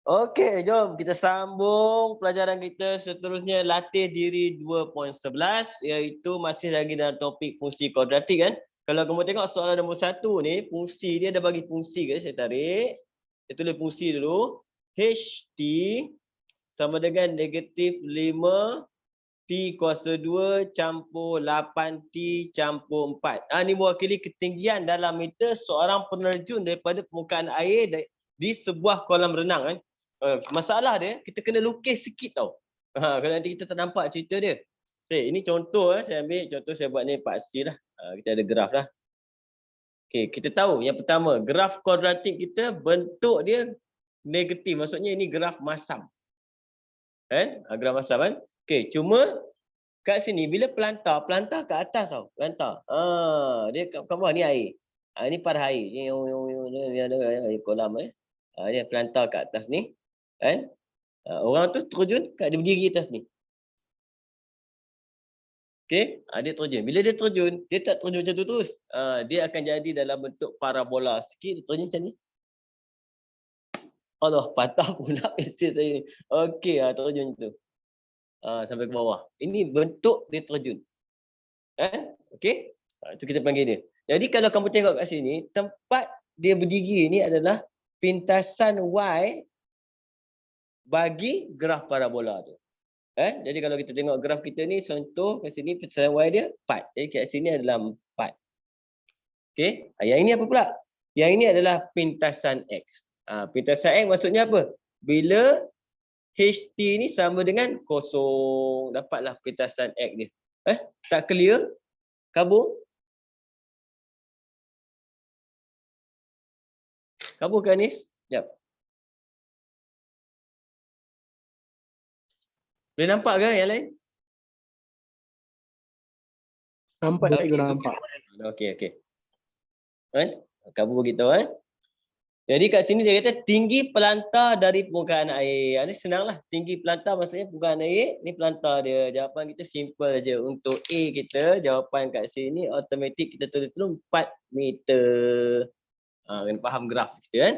Okey, jom kita sambung pelajaran kita seterusnya, latih diri 2.11, iaitu masih lagi dalam topik fungsi kuadratik kan. Kalau kamu tengok soalan nombor 1 ni, fungsi dia dah bagi fungsi ke, saya tarik. Saya tulis fungsi dulu. HT sama dengan negatif 5 T kuasa 2 campur 8T campur 4. Ni mewakili ketinggian dalam meter seorang penerjun daripada permukaan air di sebuah kolam renang kan. Masalah dia, kita kena lukis sikit tau. Kalau nanti kita tak nampak cerita dia. Okay, ini contoh saya ambil contoh, saya buat ni paksi lah. Kita ada graf lah. Okay, kita tahu yang pertama, graf kuadratik kita bentuk dia negatif. Maksudnya ini graf masam. Kan? Graf masam kan? Okay, cuma kat sini bila pelantar kat atas tau, pelantar. Dia kat bawah ni air. Ni parah air. Ni ada air kolam dia pelantar kat atas ni. Kan? Orang tu terjun, dia berdiri atas ni. Okey, dia terjun. Bila dia terjun, dia tak terjun macam tu terus. Dia akan jadi dalam bentuk parabola sikit, dia terjun macam ni. Allah, patah pula pensel saya ni. Okey, terjun macam tu. Sampai ke bawah. Ini bentuk dia terjun. Okey? Itu kita panggil dia. Jadi kalau kamu tengok kat sini, tempat dia berdiri ni adalah pintasan Y bagi graf parabola tu. Jadi kalau kita tengok graf kita ni, contoh kat sini pintasan Y dia 4. Jadi kat sini adalah 4. Okey? Yang ini apa pula? Yang ini adalah pintasan X. Pintasan X maksudnya apa? Bila HT ni sama dengan kosong, dapatlah pintasan X dia. Tak clear? Kabur? Kabur ke Anis? Sekejap. Boleh nampak ke yang lain? Nampak, nampak. Okey. Kabur begitu Jadi kat sini dia kata tinggi pelantar dari permukaan air. Ini senanglah. Tinggi pelantar maksudnya permukaan air. Ni pelantar dia. Jawapan kita simple aja. Untuk A kita, jawapan kat sini automatik kita tulis dulu 4 meter. Kena faham graf kita kan.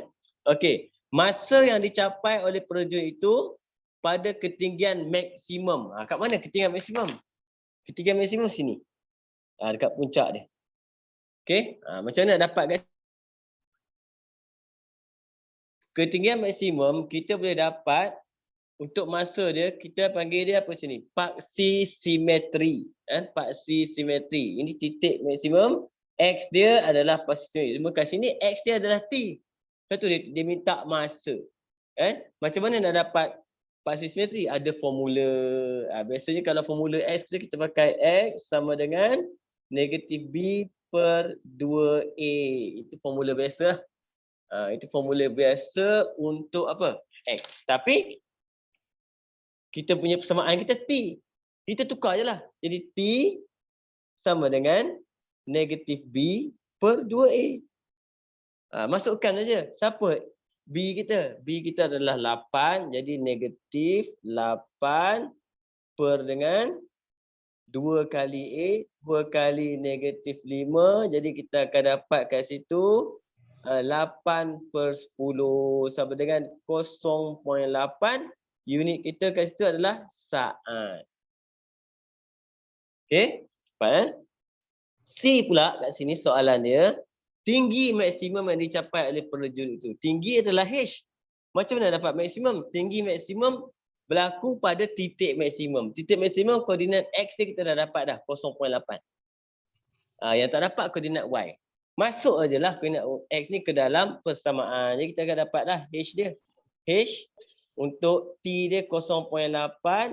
Okey. Masa yang dicapai oleh penerjun itu pada ketinggian maksimum. Kat mana ketinggian maksimum? Ketinggian maksimum sini. Dekat puncak dia. Okey. Macam mana dapat guys? Ketinggian maksimum kita boleh dapat untuk masa dia, kita panggil dia apa sini? Paksi simetri. Paksi simetri. Ini titik maksimum. X dia adalah paksi simetri. Cuma kat sini X dia adalah T. Satu dia minta masa. Macam mana nak dapat paksi simetri? Ada formula. Biasanya kalau formula X kita pakai X sama dengan negatif B per 2A. Itu formula biasa. Itu formula biasa untuk apa? X. Tapi kita punya persamaan kita T. Kita tukar je lah. Jadi T sama dengan negatif B per 2A. Masukkan saja. Siapa B kita? B kita adalah 8. Jadi negatif 8 per dengan 2 kali A. 2 kali negatif 5. Jadi kita akan dapat kat situ 8 per 10 sama dengan 0.8. Unit kita kat situ adalah saat. Okey? Cepat C pula kat sini soalan dia. Tinggi maksimum yang dicapai oleh penerjun itu. Tinggi adalah H. Macam mana dapat maksimum? Tinggi maksimum berlaku pada titik maksimum. Titik maksimum koordinat X kita dah dapat dah 0.8. Yang tak dapat koordinat Y. Masuk ajalah koordinat X ni ke dalam persamaan. Jadi kita akan dapatlah H dia. H untuk T dia 0.8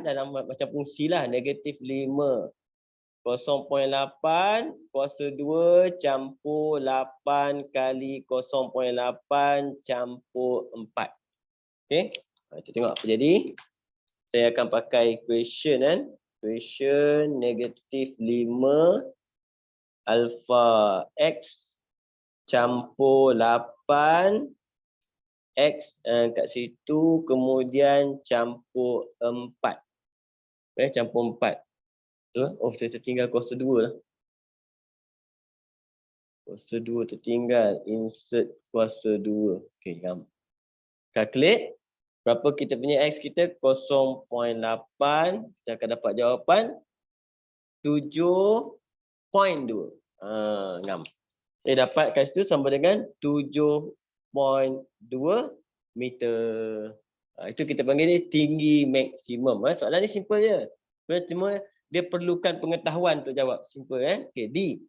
dalam macam fungsi lah. Negatif 5. 0.8 kuasa 2 campur 8 kali 0.8 campur 4. Okey. Kita tengok apa jadi. Saya akan pakai equation kan. Equation negatif 5 alpha X campur 8 X kat situ kemudian campur 4. Campur 4. Saya tertinggal kuasa 2 lah. Kuasa 2 tertinggal. Insert kuasa 2. Okey, calculate. Berapa kita punya X kita? 0.8. Kita akan dapat jawapan 7.2. Ngam. Dapat kat situ sama dengan 7.2 meter. Itu kita panggil dia tinggi maksimum. Soalan ni simple je. Cuma dia perlukan pengetahuan untuk jawab. Simple kan? Okey, D.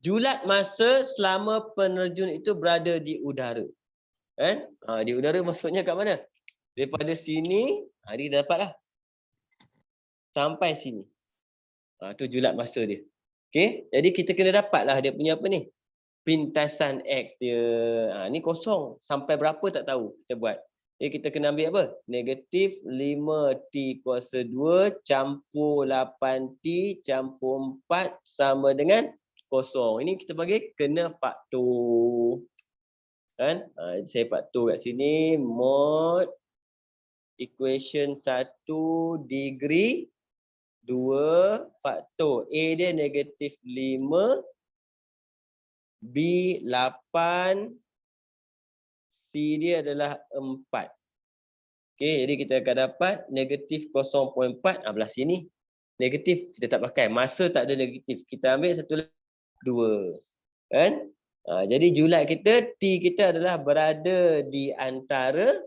Julat masa selama penerjun itu berada di udara. Kan? Di udara maksudnya kat mana? Daripada sini, dia dah dapat lah. Sampai sini. Tu julat masa dia. Okey, jadi kita kena dapat lah dia punya apa ni? Pintasan X dia. Ni kosong. Sampai berapa tak tahu kita buat. Jadi kita kena ambil apa? Negatif 5T kuasa 2 campur 8T campur 4 sama dengan kosong. Ini kita panggil kena faktor. Kan? Saya faktor kat sini. Mod equation 1 degree 2 faktor. A dia negatif 5. B 8. C dia adalah 4. Okey, jadi kita akan dapat negatif 0.4 belah sini. Negatif kita tak pakai. Masa tak ada negatif. Kita ambil satu lagi 2. Kan? Jadi julat kita, T kita adalah berada di antara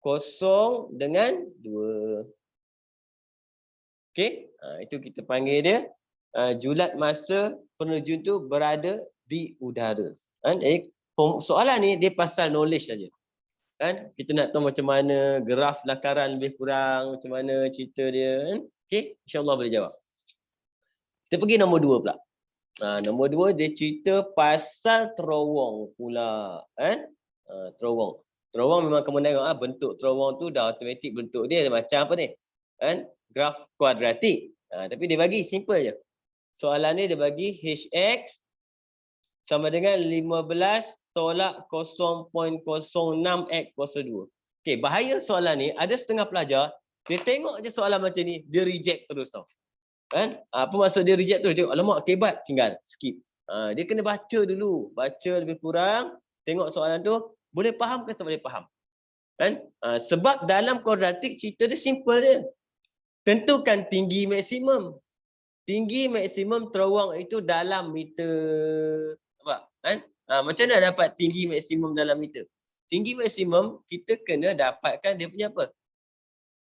0 dengan 2. Okey, itu kita panggil dia julat masa penerjun tu berada di udara. Jadi soalan ni dia pasal knowledge saja. Kan? Kita nak tahu macam mana graf lakaran lebih kurang, macam mana cerita dia. Kan? Okey, insya-Allah boleh jawab. Kita pergi nombor 2 pula. Nombor 2 dia cerita pasal terowong pula. Kan? Terowong. Terowong memang kamu tengok bentuk terowong tu dah automatik bentuk dia macam apa ni? Kan? Graf kuadratik. Tapi dia bagi simple je. Soalan ni dia bagi HX sama dengan 15 tolak 0.06 X kuasa 2. Okey, bahaya soalan ni ada setengah pelajar dia tengok je soalan macam ni dia reject terus tau. Kan? Apa maksud dia reject terus? Dia alamak kebat, tinggal skip. Dia kena baca dulu, baca lebih kurang, tengok soalan tu boleh faham ke tak boleh faham. Kan? Sebab dalam kuadratik cerita dia simple dia. Tentukan tinggi maksimum. Tinggi maksimum terowong itu dalam meter. Nampak? Kan? Macam mana dapat tinggi maksimum dalam meter? Tinggi maksimum kita kena dapatkan dia punya apa?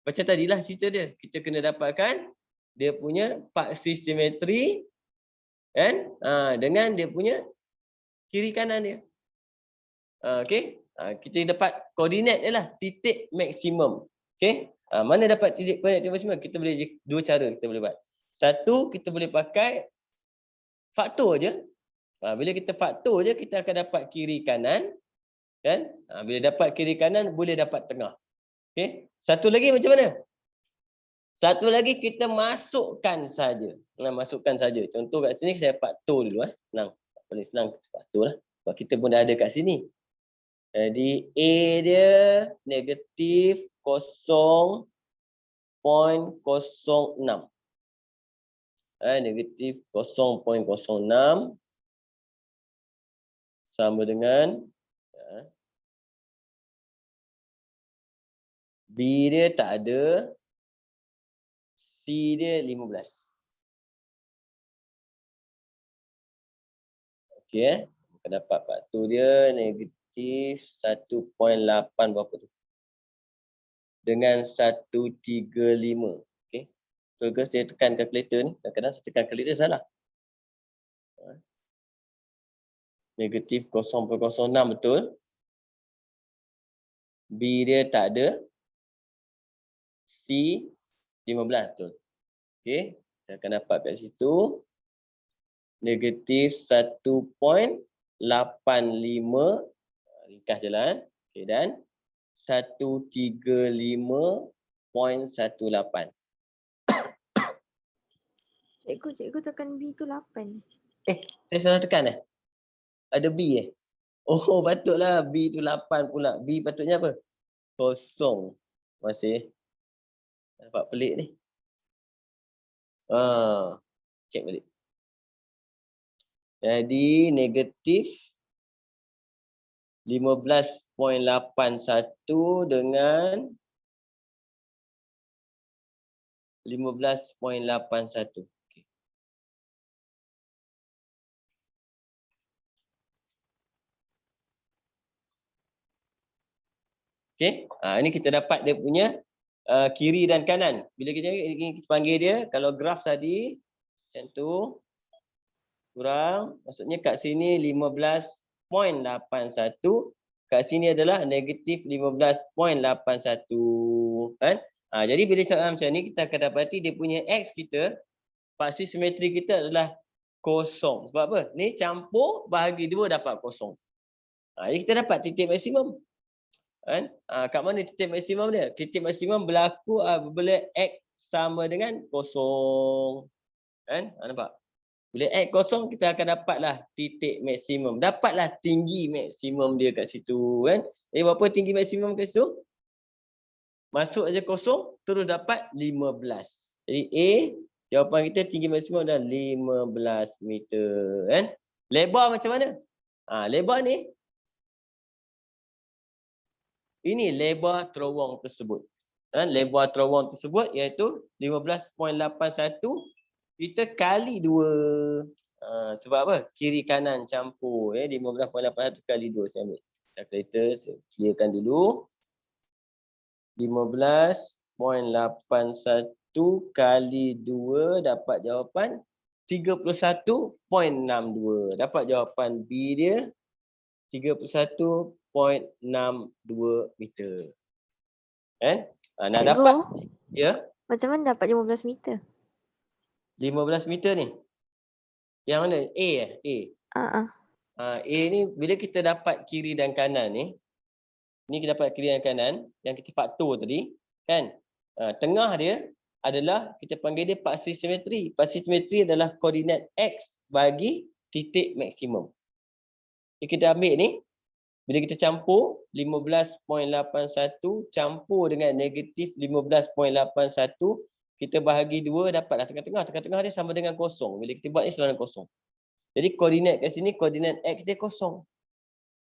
Macam tadilah cerita dia. Kita kena dapatkan dia punya paksi simetri kan? Dengan dia punya kiri kanan dia. Okey? Kita dapat koordinat dia lah. Titik maksimum. Okey? Mana dapat titik koordinat maksimum? Kita boleh dua cara kita boleh buat. Satu, kita boleh pakai faktor je. Bila kita faktor je, kita akan dapat kiri kanan. Kan? Bila dapat kiri kanan, boleh dapat tengah. Okay? Satu lagi macam mana? Satu lagi kita masukkan saja. Masukkan saja. Contoh kat sini, saya faktor dulu. Senang. Paling senang faktor lah. Sebab kita pun dah ada kat sini. Jadi, A dia negatif 0.06. Negatif 0.06 sama dengan B dia tak ada, C dia 15. Okey, kita dapat faktor dia negatif 1.8 berapa tu? Dengan 135. Okey. Betul ke saya tekan kalkulator ni? Kadang-kadang saya tekan kalkulator salah. Negatif 0.06 betul. B dia tak ada. C 15 betul. Okey, saya akan dapat kat situ negatif 1.85. Ringkas jalan. Okey, dan 135.18. Cikgu tekan B tu 8. Saya salah tekan Ada B Oh, patutlah B tu 8 pula. B patutnya apa? Kosong. Masih. Nampak pelik ni. Cek balik. Jadi negatif 15.81 dengan 15.81. Okey. Ini kita dapat dia punya kiri dan kanan. Bila kita panggil dia, kalau graf tadi macam tu kurang, maksudnya kat sini 15.81, kat sini adalah negatif 15.81 kan. Jadi bila soalan macam ni kita akan dapati dia punya x kita, paksi simetri kita adalah kosong. Sebab apa? Ni campur bahagi 2 dapat kosong. Jadi kita dapat titik maksimum. Kan? Kat mana titik maksimum dia? Titik maksimum berlaku apabila x sama dengan kosong. Kan? Nampak? Bila x kosong kita akan dapatlah titik maksimum. Dapatlah tinggi maksimum dia kat situ. Kan? Berapa tinggi maksimum kat situ? Masuk aja kosong terus dapat 15. Jadi A, jawapan kita tinggi maksimum adalah 15 meter. Kan? Lebar macam mana? Lebar ni, ini lebar terowong tersebut. Lebar terowong tersebut iaitu 15.81 kita kali 2. Sebab apa? Kiri kanan campur. 15.81 kali 2 saya ambil. Kalkulator saya clearkan dulu. 15.81 kali 2 dapat jawapan 31.62. Dapat jawapan B dia 31.62 meter. Nak Cikgu, dapat? Ya. macam mana dapat 15 meter? 15 meter ni. Yang mana? A A. A ni bila kita dapat kiri dan kanan ni. Ni kita dapat kiri dan kanan yang kita faktor tadi, kan? Tengah dia adalah kita panggil dia paksi simetri. Paksi simetri adalah koordinat x bagi titik maksimum. Jadi kita ambil ni. Bila kita campur 15.81 campur dengan negatif 15.81, kita bahagi 2 dapatlah tengah-tengah. Tengah-tengah dia sama dengan kosong. Bila kita buat ni sama dengan kosong. Jadi koordinat kat sini, koordinat x dia kosong.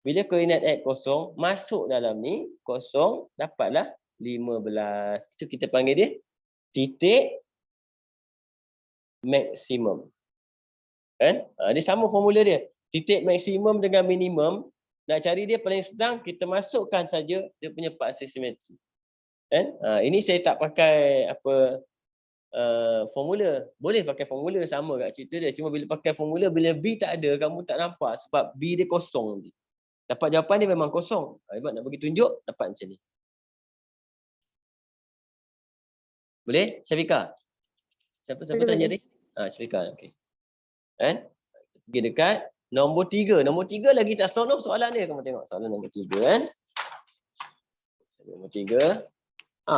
Bila koordinat x kosong, masuk dalam ni, kosong, dapatlah 15. Itu kita panggil dia titik maksimum. Kan? Dia sama formula dia. Titik maksimum dengan minimum. Nak cari dia paling senang, kita masukkan saja dia punya paksi simetri. Kan? Ini saya tak pakai formula. Boleh pakai formula, sama kat cerita dia. Cuma bila pakai formula, bila B tak ada, kamu tak nampak sebab B dia kosong. Dapat jawapan dia memang kosong. Sebab nak bagi tunjuk, dapat macam ni. Boleh? Syafika? Siapa tanya tadi? Syafika. Okay. Kan? Kita pergi dekat nombor 3. Nombor 3 lagi tak solve soalan dia. Kamu tengok soalan nombor 3 kan. Nombor 3.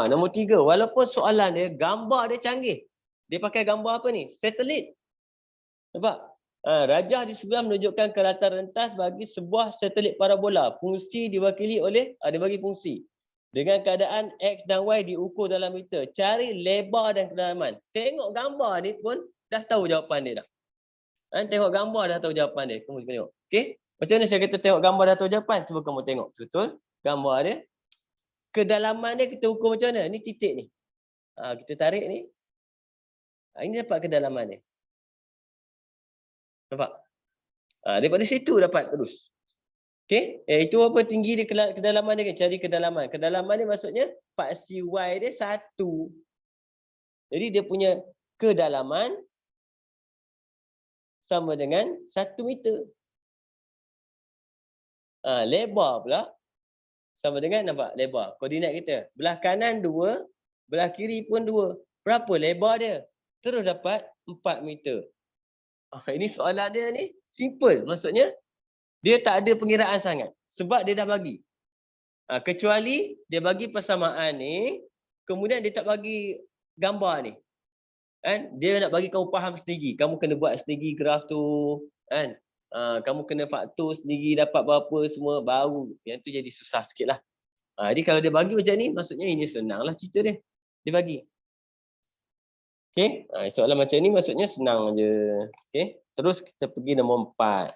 Nombor 3. Walaupun soalan dia, gambar dia canggih. Dia pakai gambar apa ni? Satelit. Nampak? Rajah di sebelah menunjukkan keratan rentas bagi sebuah satelit parabola. Fungsi diwakili oleh, dia bagi fungsi. Dengan keadaan X dan Y diukur dalam meter. Cari lebar dan kedalaman. Tengok gambar ni pun dah tahu jawapan dia dah. Tengok gambar dah tahu jawapan dia. Kamu tengok. Okey? Macam mana saya kata tengok gambar dah tahu jawapan? Cuba kamu tengok. Betul? Gambar dia. Kedalaman dia kita ukur macam mana? Ni titik ni. Kita tarik ni. Ini dapat kedalaman dia. Nampak? Daripada situ dapat terus. Okey? Itu apa tinggi dia, kedalaman dia. Cari kedalaman. Kedalaman dia maksudnya paksi Y dia 1. Jadi dia punya kedalaman sama dengan 1 meter. Lebar pula sama dengan, nampak lebar. Koordinat kita. Belah kanan 2, belah kiri pun 2. Berapa lebar dia? Terus dapat 4 meter. Ini soalan dia ni simple. Maksudnya dia tak ada pengiraan sangat. Sebab dia dah bagi. Kecuali dia bagi persamaan ni, kemudian dia tak bagi gambar ni. Kan? Dia nak bagi kamu faham sendiri. Kamu kena buat sendiri graf tu. Kan? Kamu kena faktor sendiri dapat berapa semua. Baru yang tu jadi susah sikit lah. Jadi kalau dia bagi macam ni, maksudnya ini senang lah cerita dia. Dia bagi. Okay? Soalan macam ni maksudnya senang je. Okay? Terus kita pergi nombor 4.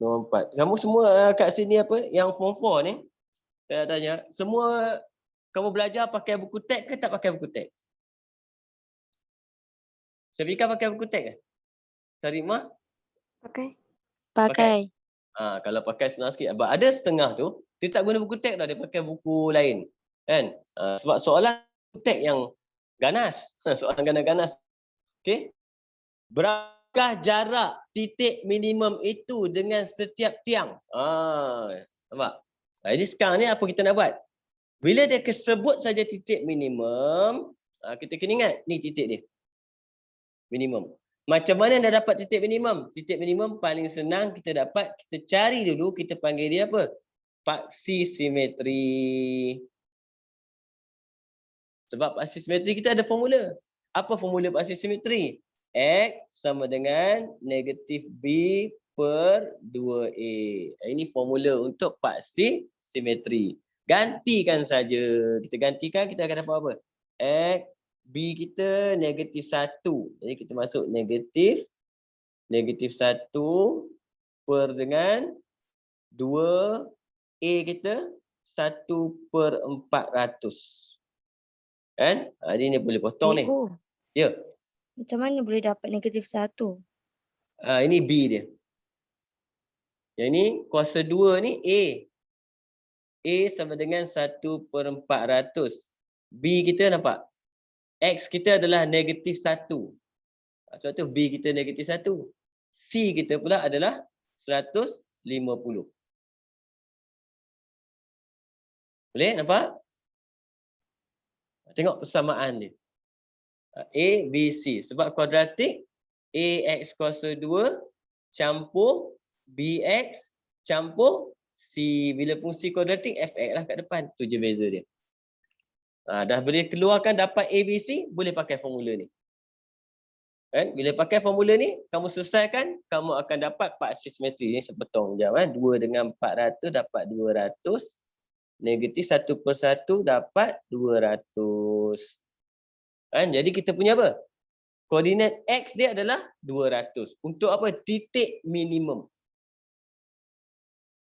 Nombor 4. Kamu semua kat sini apa? Yang form 4 ni. Saya tanya. Semua kamu belajar pakai buku teks ke tak pakai buku teks? Syafika pakai buku teks ke? Sarimah? Pakai. Pakai. Kalau pakai senang sikit. Ada setengah tu, dia tak guna buku teks dah. Dia pakai buku lain. Kan? Sebab soalan buku teks yang ganas. Soalan ganas-ganas. Okey? Berapakah jarak titik minimum itu dengan setiap tiang? Nampak? Jadi sekarang ni apa kita nak buat? Bila dia sebut saja titik minimum, kita kena ingat ni titik dia. Minimum. Macam mana dah dapat titik minimum? Titik minimum paling senang kita dapat, kita cari dulu, kita panggil dia apa? Paksi simetri. Sebab paksi simetri kita ada formula. Apa formula paksi simetri? X sama dengan negatif B per 2A. Ini formula untuk paksi simetri. Gantikan saja. Kita gantikan, kita akan dapat apa? X, B kita negatif 1. Jadi kita masuk negatif 1 per dengan 2A kita 1/400. Kan? Jadi ni boleh potong ni. Cikgu, Ya. macam mana boleh dapat negatif 1? Ini B dia. Yang ni kuasa 2 ni A. A sama dengan 1/400. B kita nampak? X kita adalah negatif 1. Sebab tu B kita negatif 1. C kita pula adalah 150. Boleh nampak? Tengok persamaan dia. A, B, C. Sebab kuadratik, AX kuasa 2 campur BX campur C. Bila fungsi kuadratik, FX lah kat depan. Tu je beza dia. Dah boleh keluarkan dapat ABC, boleh pakai formula ni. Kan? Bila pakai formula ni, kamu selesaikan, kamu akan dapat paksi simetri. Ni saya potong jap. 2 dengan 400 dapat 200. Negatif 1/1 dapat 200. Kan? Jadi kita punya apa? Koordinat X dia adalah 200. Untuk apa? Titik minimum.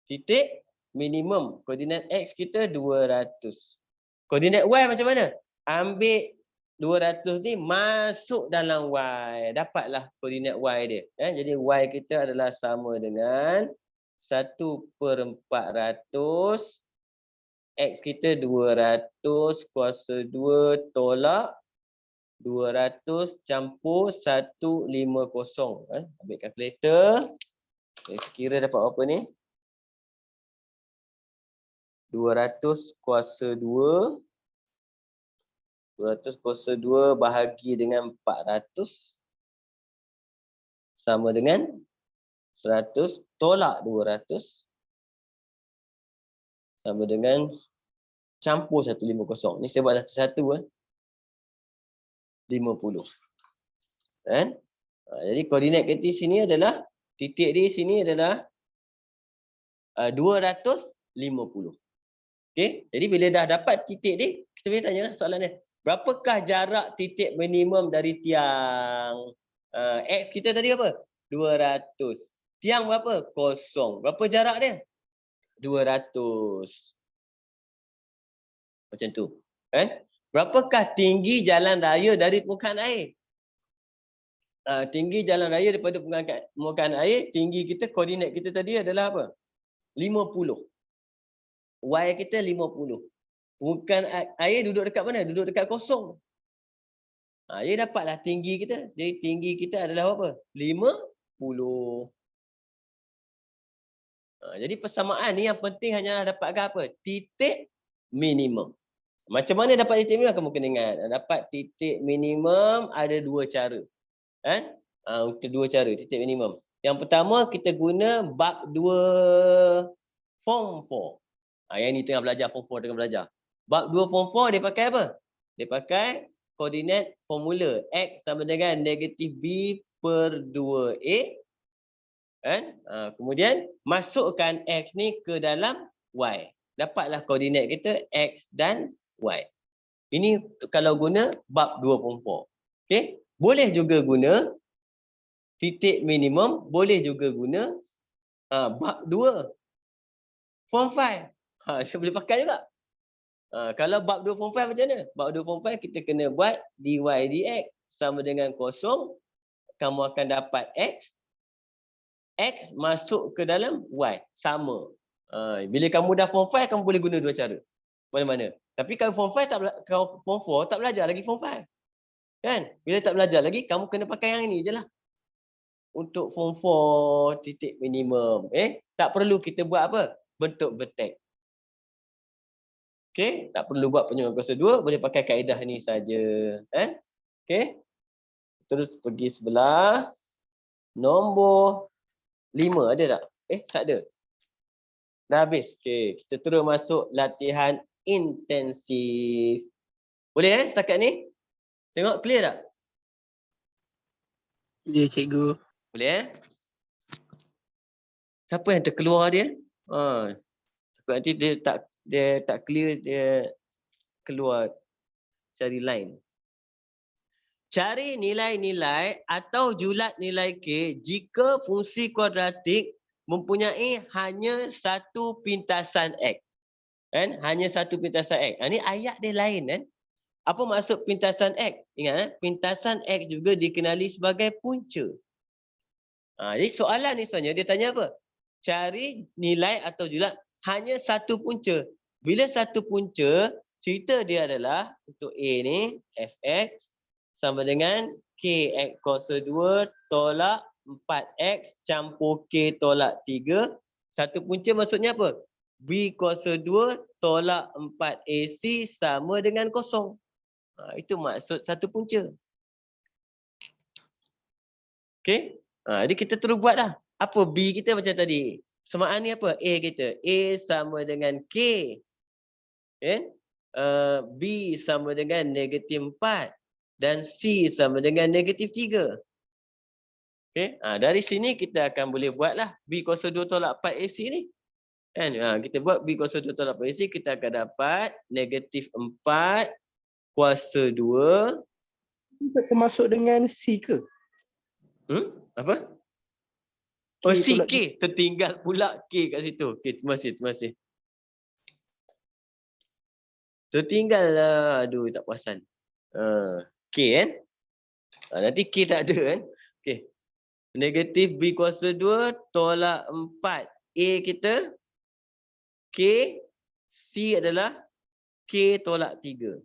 Titik minimum. Koordinat X kita 200. Koordinat Y macam mana? Ambil 200 ni masuk dalam Y. Dapatlah koordinat Y dia. Jadi Y kita adalah sama dengan 1/400. X kita 200 kuasa 2 tolak 200 campur 150. Ambil kalkulator. Kira dapat apa ni? 200 kuasa 2. 200 kuasa 2 bahagi dengan 400. Sama dengan 100 tolak 200. Sama dengan campur 150. Ni saya buat satu-satu. 50. Kan? Jadi koordinat kita sini adalah, titik di sini adalah 250. Okey, jadi bila dah dapat titik ni, kita boleh tanya soalan ni. Berapakah jarak titik minimum dari tiang? X kita tadi apa? 200. Tiang berapa? 0. Berapa jarak dia? 200. Macam tu. Kan? Berapakah tinggi jalan raya dari permukaan air? Tinggi jalan raya daripada permukaan air, tinggi kita, koordinat kita tadi adalah apa? 50. Y kita 50. Permukaan air duduk dekat mana? Duduk dekat kosong. Dia dapatlah tinggi kita. Jadi tinggi kita adalah apa? 50. Jadi persamaan ni yang penting hanyalah dapatkan apa? Titik minimum. Macam mana dapat titik minimum? Kamu kena ingat. Dapat titik minimum ada dua cara. Kan? Dua cara titik minimum. Yang pertama kita guna bab 2 form 4. Yang ni tengah belajar, form 4 tengah belajar. Bab 2 form 4 dia pakai apa? Dia pakai koordinat formula. X sama dengan negatif B per 2A. Kan? Kemudian masukkan X ni ke dalam Y. Dapatlah koordinat kita X dan Y. Ini kalau guna bab 2 form 4. Okay? Boleh juga guna titik minimum, boleh juga guna Bab 2 form 5. Dia boleh pakai juga. Kalau bab 2 form 5 macam mana? Bab 2 form 5 kita kena buat dy dx sama dengan kosong. Kamu akan dapat x. X masuk ke dalam y. Sama. Bila kamu dah form 5, kamu boleh guna dua cara. Mana-mana. Tapi kalau form 5 kalau form 4 tak belajar lagi form 5. Kan? Bila tak belajar lagi, kamu kena pakai yang ini je lah. Untuk form 4 titik minimum. Tak perlu kita buat apa? Bentuk vertex. Okey, tak perlu buat penyumbang kuasa 2, boleh pakai kaedah ni saja. Kan? Okey. Terus pergi sebelah nombor 5 ada tak? Tak ada. Dah habis. Okey, kita terus masuk latihan intensif. Boleh setakat ni? Tengok clear tak? Ya, cikgu. Boleh Siapa yang terkeluar dia? Takut nanti dia tak clear, dia keluar cari line. Cari nilai-nilai atau julat nilai K jika fungsi kuadratik mempunyai hanya satu pintasan X. Kan? Hanya satu pintasan X. Ini ayat dia lain kan? Apa maksud pintasan X? Ingat pintasan X juga dikenali sebagai punca. Jadi soalan ni sebenarnya dia tanya apa? Cari nilai atau julat hanya satu punca. Bila satu punca, cerita dia adalah untuk A ni fx sama dengan kx kuasa 2 tolak 4x campur k tolak 3. Satu punca maksudnya apa? B kuasa 2 tolak 4ac sama dengan kosong. Itu maksud satu punca. Okey? Jadi kita terus buat dah. Apa B kita macam tadi? Persamaan ni apa? A kita. A sama dengan K. Okay? B sama dengan negatif 4. Dan C sama dengan negatif 3. Okay? Dari sini kita akan boleh buatlah B kuasa 2 tolak 4 AC ni. Kan? Kita buat B kuasa 2 tolak 4 AC, kita akan dapat negatif 4 kuasa 2. Termasuk dengan C ke? Apa? K C, tolak K. Tertinggal pula K kat situ. Okay, terima kasih. Tertinggal lah. Aduh, tak perasan. K kan? Nanti K tak ada kan? Okay. Negatif B kuasa 2 tolak 4. A kita. K. C adalah K tolak 3.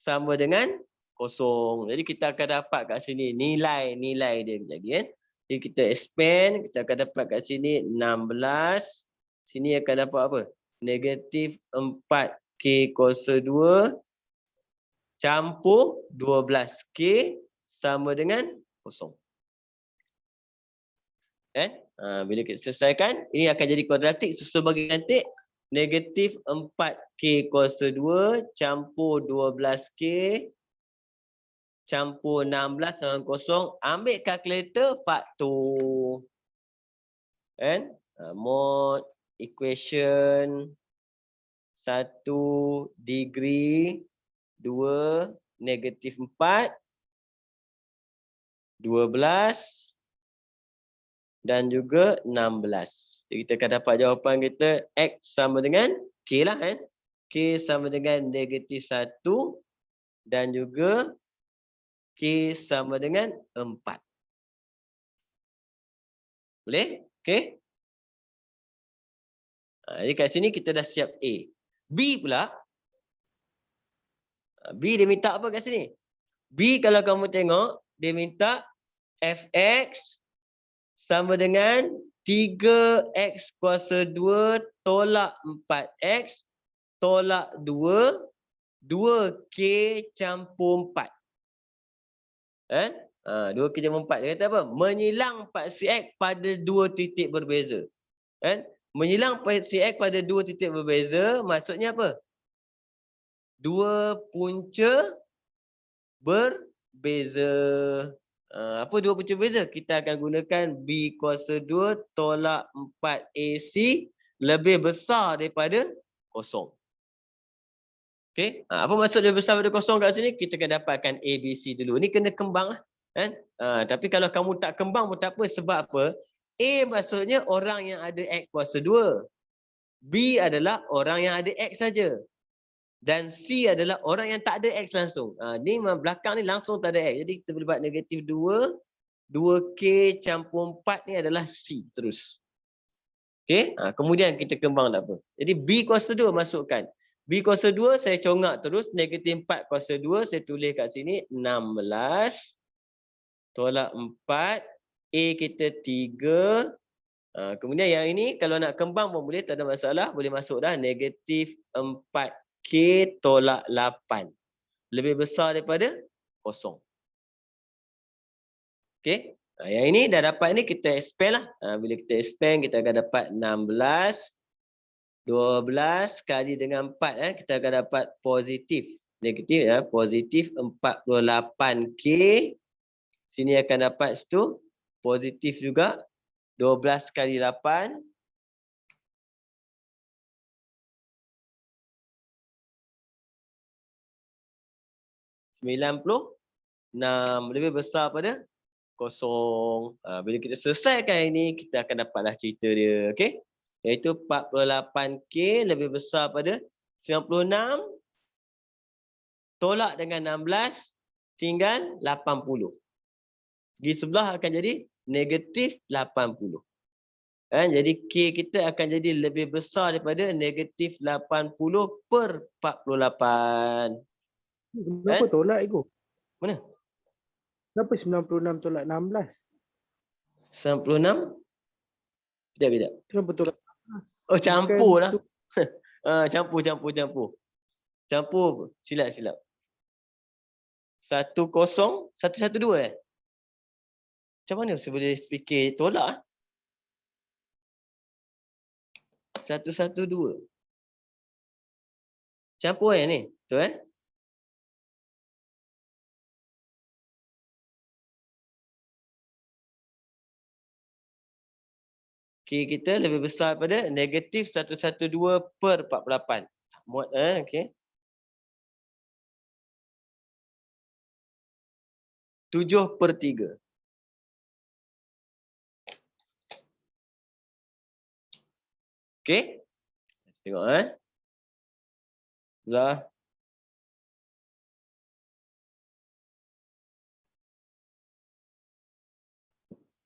Sama dengan kosong. Jadi kita akan dapat kat sini nilai-nilai dia jadi kan. Jadi kita expand, kita akan dapat kat sini 16. Sini akan dapat apa? Negatif 4K kuasa 2 campur 12K sama dengan kosong. Bila kita selesaikan, ini akan jadi kuadratik susun bagi cantik. Negatif 4K kuasa 2 campur 12K campur 16 dengan kosong. Ambil kalkulator faktor. Mod equation 1 degree 2 negatif 4 12 dan juga 16. Jadi kita akan dapat jawapan kita X sama dengan K lah kan. K sama dengan negatif 1 dan juga K sama dengan 4. Boleh? Okey. Jadi kat sini kita dah siap A. B pula. B dia minta apa kat sini? B kalau kamu tengok, dia minta fx sama dengan 3x kuasa 2 tolak 4x tolak 2, 2k campur 4. 2k campur 4. Dia kata apa? Menyilang paksi x pada 2 titik berbeza. Menyilang paksi x pada 2 titik berbeza maksudnya apa? 2 punca berbeza. Apa 2 punca berbeza? Kita akan gunakan B kuasa 2 tolak 4AC lebih besar daripada kosong. Okey. Apa maksud lebih besar daripada kosong kat sini? Kita akan dapatkan ABC dulu. Ni kena kembang lah. Tapi kalau kamu tak kembang pun tak apa. Sebab apa? A maksudnya orang yang ada X kuasa 2. B adalah orang yang ada X saja. Dan C adalah orang yang tak ada X langsung. Ni belakang ni langsung tak ada X. Jadi kita boleh buat negatif 2. 2K campur 4 ni adalah C terus. Okey, kemudian kita kembang tak apa. Jadi B kuasa 2 masukkan. B kuasa 2 saya congak terus. Negatif 4 kuasa 2 saya tulis kat sini 16. Tolak 4. A kita 3. Kemudian yang ini kalau nak kembang pun boleh, tak ada masalah. Boleh masuk dah. Negatif 4K tolak 8. Lebih besar daripada kosong. Okey. Yang ini dah dapat ni kita expand lah. Bila kita expand kita akan dapat 16. 12 kali dengan 4. Kita akan dapat positif. Negatif ya. Positif 48K. Sini akan dapat situ. Positif juga. 12 kali 8. 96. Lebih besar pada kosong. Bila kita selesaikan ini, kita akan dapatlah cerita dia. Okey? Iaitu 48K lebih besar pada 96. Tolak dengan 16. Tinggal 80. Di sebelah akan jadi negatif 80. Jadi K kita akan jadi lebih besar daripada negatif 80 per 48. Kenapa tolak Ego? Mana? Kenapa 96 tolak 16? 96? Sekejap. Kenapa tolak 16? Oh, campur lah. tu- Campur. Campur. Silap. 10, 112 Macam mana saya boleh fikir tolak? 112. Campur ni. Betul K kita lebih besar daripada negatif 112 per 48. Muat okey. 7/3. Okey. Tengok Lah.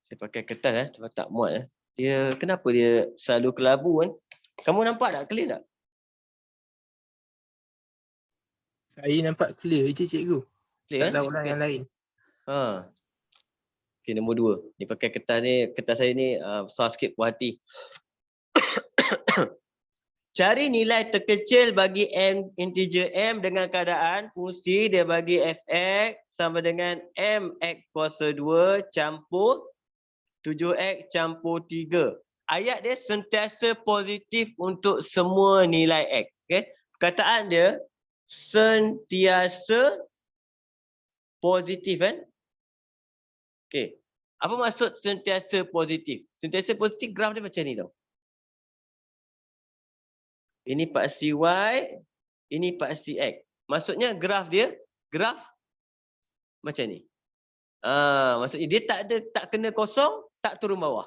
Saya pakai kertas sebab tak muat Dia kenapa dia selalu kelabu Kamu nampak tak? Clear tak? Saya nampak clear je cikgu. Clear Tak ada orang yang lain. Okey, nombor 2. Ni pakai kertas saya ni besar sikit puas hati. Cari nilai terkecil bagi m integer m dengan keadaan fungsi dia bagi fx sama dengan mx kuasa 2 campur 7x campur 3. Ayat dia sentiasa positif untuk semua nilai x. Okay? Perkataan dia sentiasa positif Okay. Apa maksud sentiasa positif? Sentiasa positif graf dia macam ni tau. Ini paksi Y, ini paksi X. Maksudnya graf dia, graf macam ni. Maksudnya dia tak kena kosong, tak turun bawah.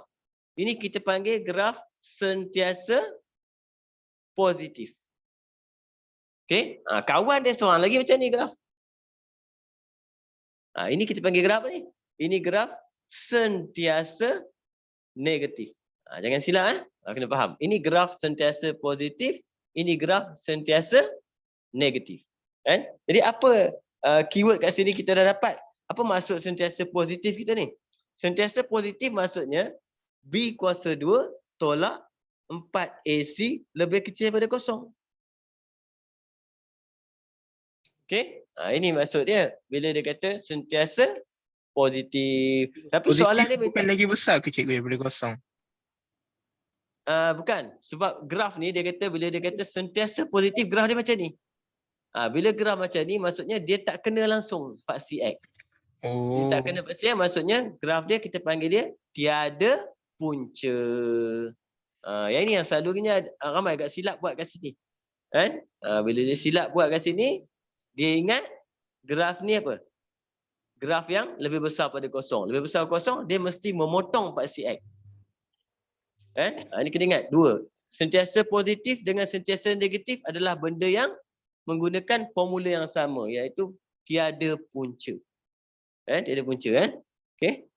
Ini kita panggil graf sentiasa positif. Okey, kawan dia seorang lagi macam ni graf. Ini kita panggil graf ni. Ini graf sentiasa negatif. Jangan silap kena faham. Ini graf sentiasa positif, ini graf sentiasa negatif. Jadi apa keyword kat sini kita dah dapat? Apa maksud sentiasa positif kita ni? Sentiasa positif maksudnya B kuasa 2 tolak 4AC lebih kecil daripada kosong. Okey? Ini maksud dia bila dia kata sentiasa positif. Tapi Positif soalan dia bukan lagi besar ke cikgu daripada kosong? Bukan. Sebab graf ni dia kata bila dia kata sentiasa positif, graf dia macam ni. Bila graf macam ni maksudnya dia tak kena langsung paksi X. Dia tak kena paksi X maksudnya graf dia kita panggil dia tiada punca. Yang ini yang selalunya ramai agak silap buat kat sini. Bila dia silap buat kat sini, dia ingat graf ni apa? Graf yang lebih besar pada kosong. Lebih besar kosong, dia mesti memotong paksi X. Kan? Ini kena ingat. Dua. Sentiasa positif dengan sentiasa negatif adalah benda yang menggunakan formula yang sama, iaitu tiada punca. Tiada punca. Okay.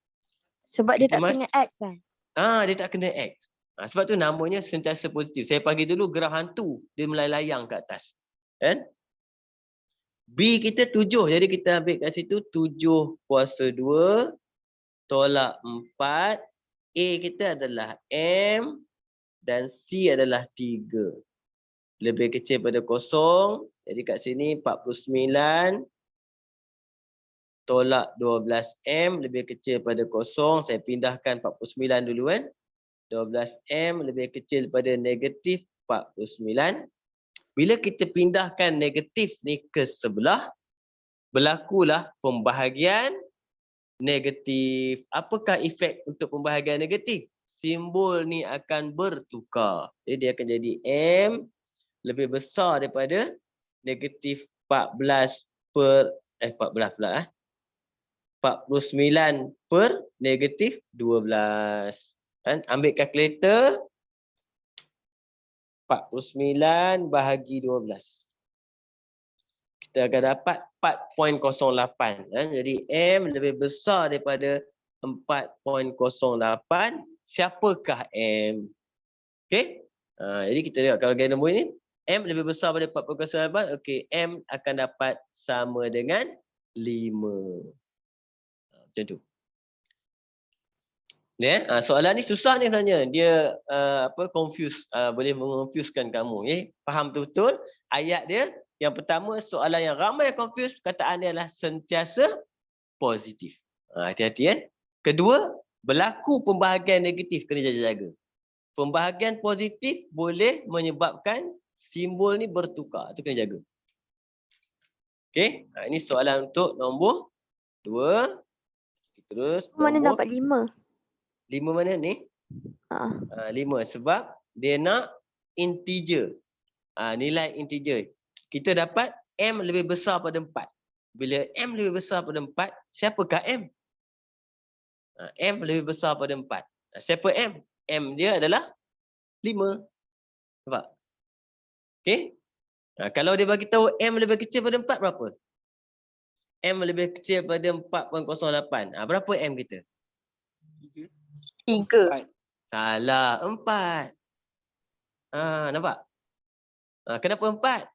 Sebab dia Kita tak kena X kan? Dia tak kena X. Sebab tu namanya sentiasa positif. Saya panggil dulu gerah hantu. Dia melayang ke atas. Kan? B kita 7. Jadi kita ambil kat situ 7 kuasa 2 tolak 4. A kita adalah M dan C adalah 3. Lebih kecil pada 0. Jadi kat sini 49 tolak 12M lebih kecil pada 0. Saya pindahkan 49 dulu kan. 12M lebih kecil pada negatif 49. Bila kita pindahkan negatif ni ke sebelah, berlakulah pembahagian negatif. Apakah efek untuk pembahagian negatif? Simbol ni akan bertukar. Jadi dia akan jadi M lebih besar daripada negatif 14 per 14 pula 49 per negatif 12. Kan? Ambil kalkulator. 49 bahagi 12. Kita akan dapat 4.08. Jadi M lebih besar daripada 4.08. Siapakah M? Okey. Jadi kita lihat kalau gaya nombor ini, M lebih besar daripada 4.08. Okey, M akan dapat sama dengan 5. Macam tu. Soalan ni susah ni sebenarnya. Dia confuse, boleh mengonfusekan kamu. Faham betul-betul ayat dia. Yang pertama, soalan yang ramai confuse, perkataan dia adalah sentiasa positif. Hati-hati. Kedua, berlaku pembahagian negatif, kena jaga-jaga. Pembahagian positif boleh menyebabkan simbol ni bertukar. Itu kena jaga. Okey, ini soalan untuk nombor 2. Terus Mana nombor dapat 5? 5 mana ni? 5 sebab dia nak integer. Nilai integer. Kita dapat M lebih besar pada 4. Bila M lebih besar pada 4, siapakah M? M lebih besar pada 4. Siapa M? M dia adalah 5. Nampak? Okey? Kalau dia bagi tahu M lebih kecil pada 4 berapa? M lebih kecil pada 4.08. Berapa M kita? 3. Salah, 4. Nampak? Kenapa 4?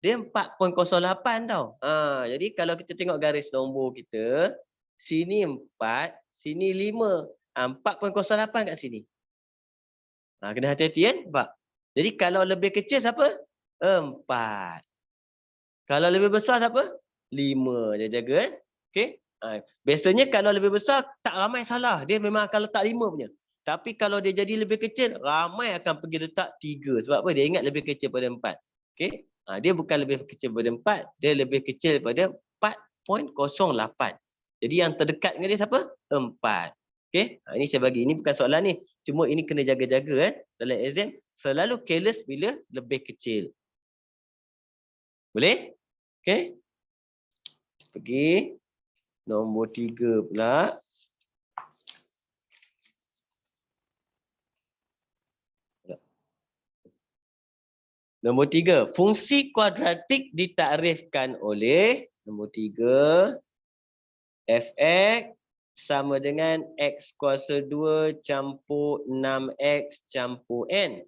Dia 4.08 tau. Jadi kalau kita tengok garis nombor kita, sini 4, sini 5. 4.08 kat sini. Kena hati-hati kan? Nampak? Jadi kalau lebih kecil siapa? 4. Kalau lebih besar siapa? 5. Dia jaga kan? Okey? Biasanya kalau lebih besar, tak ramai salah. Dia memang akan letak 5 punya. Tapi kalau dia jadi lebih kecil, ramai akan pergi letak 3. Sebab apa? Dia ingat lebih kecil pada 4. Okey? Dia bukan lebih kecil pada 4. Dia lebih kecil pada 4.08. Jadi yang terdekat dengan dia siapa? 4. Okey? Ini saya bagi. Ini bukan soalan ni. Cuma ini kena jaga-jaga dalam exam. Selalu careless bila lebih kecil. Boleh? Okey? Pergi. Nombor 3 pula. Nombor 3. Fungsi kuadratik ditakrifkan oleh nombor 3. Fx sama dengan x kuasa 2 campur 6x campur n.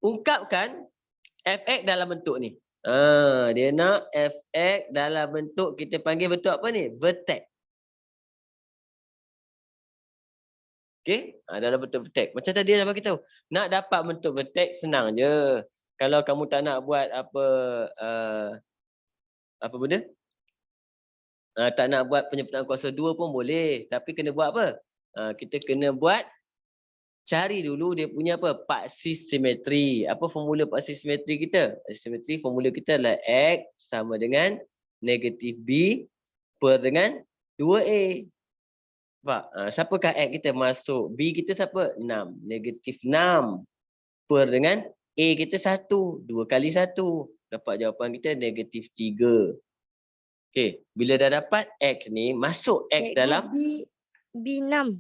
Ungkapkan Fx dalam bentuk ni. Dia nak Fx dalam bentuk, kita panggil bentuk apa ni? Vertex. Okey? Dalam bentuk vertex. Macam tadi dah bagi tahu. Nak dapat bentuk vertex senang je. Kalau kamu tak nak buat apa benda? Tak nak buat penyempurnaan kuasa 2 pun boleh. Tapi kena buat apa? Kita kena buat, cari dulu dia punya apa? Paksi simetri. Apa formula paksi simetri kita? Paksi simetri formula kita adalah X sama dengan negatif B per dengan 2A. Nampak? Siapakah X kita masuk? B kita siapa? 6. Negatif 6 per dengan A kita 1. 2 kali 1. Dapat jawapan kita negatif 3. Okey, bila dah dapat X ni, masuk X Cikgu, dalam B6.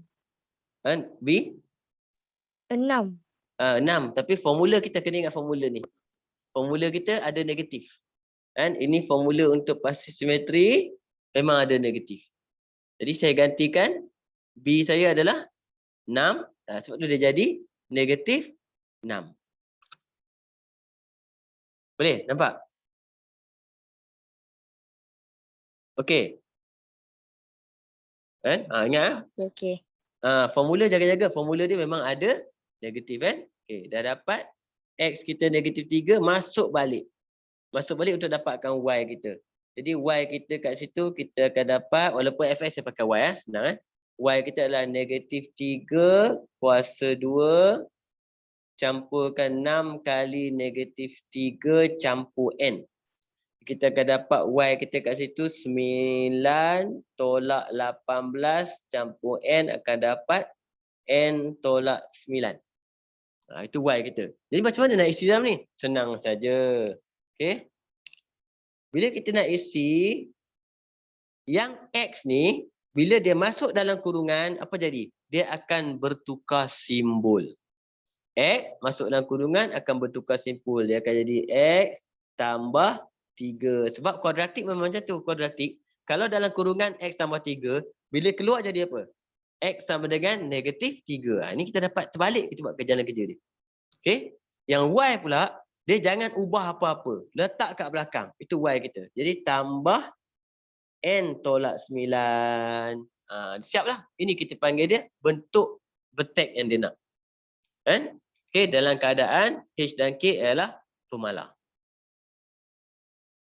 B 6. 6. Tapi formula kita kena ingat formula ni. Formula kita ada negatif. Kan? Ini formula untuk pasti simetri memang ada negatif. Jadi saya gantikan B saya adalah 6. Sebab tu dia jadi negatif 6. Boleh? Nampak? Okey. Kan? Ingat. Okey. Formula jaga-jaga. Formula dia memang ada negatif kan. Okey, dah dapat X kita negatif 3, masuk balik. Masuk balik untuk dapatkan Y kita. Jadi Y kita kat situ kita akan dapat, walaupun fx saya pakai Y senang Y kita adalah negatif 3 kuasa 2 campurkan 6 kali negatif 3 campur N. Kita akan dapat Y kita kat situ 9 tolak 18 campur N akan dapat N tolak 9. Itu Y kita. Jadi macam mana nak isi dalam ni? Senang saja. Okey. Bila kita nak isi, yang X ni, bila dia masuk dalam kurungan, apa jadi? Dia akan bertukar simbol. X masuk dalam kurungan akan bertukar simbol. Dia akan jadi X tambah 3. Sebab kuadratik memang macam tu. Kuadratik, kalau dalam kurungan X tambah 3, bila keluar jadi apa? X sama dengan negatif 3. Ini kita dapat terbalik kita buat jalan kerja dia. Okay? Yang Y pula, dia jangan ubah apa-apa. Letak kat belakang. Itu Y kita. Jadi tambah N tolak 9. Siaplah. Ini kita panggil dia bentuk vertex yang dia nak. Kan? Okay, dalam keadaan H dan K adalah pemalar.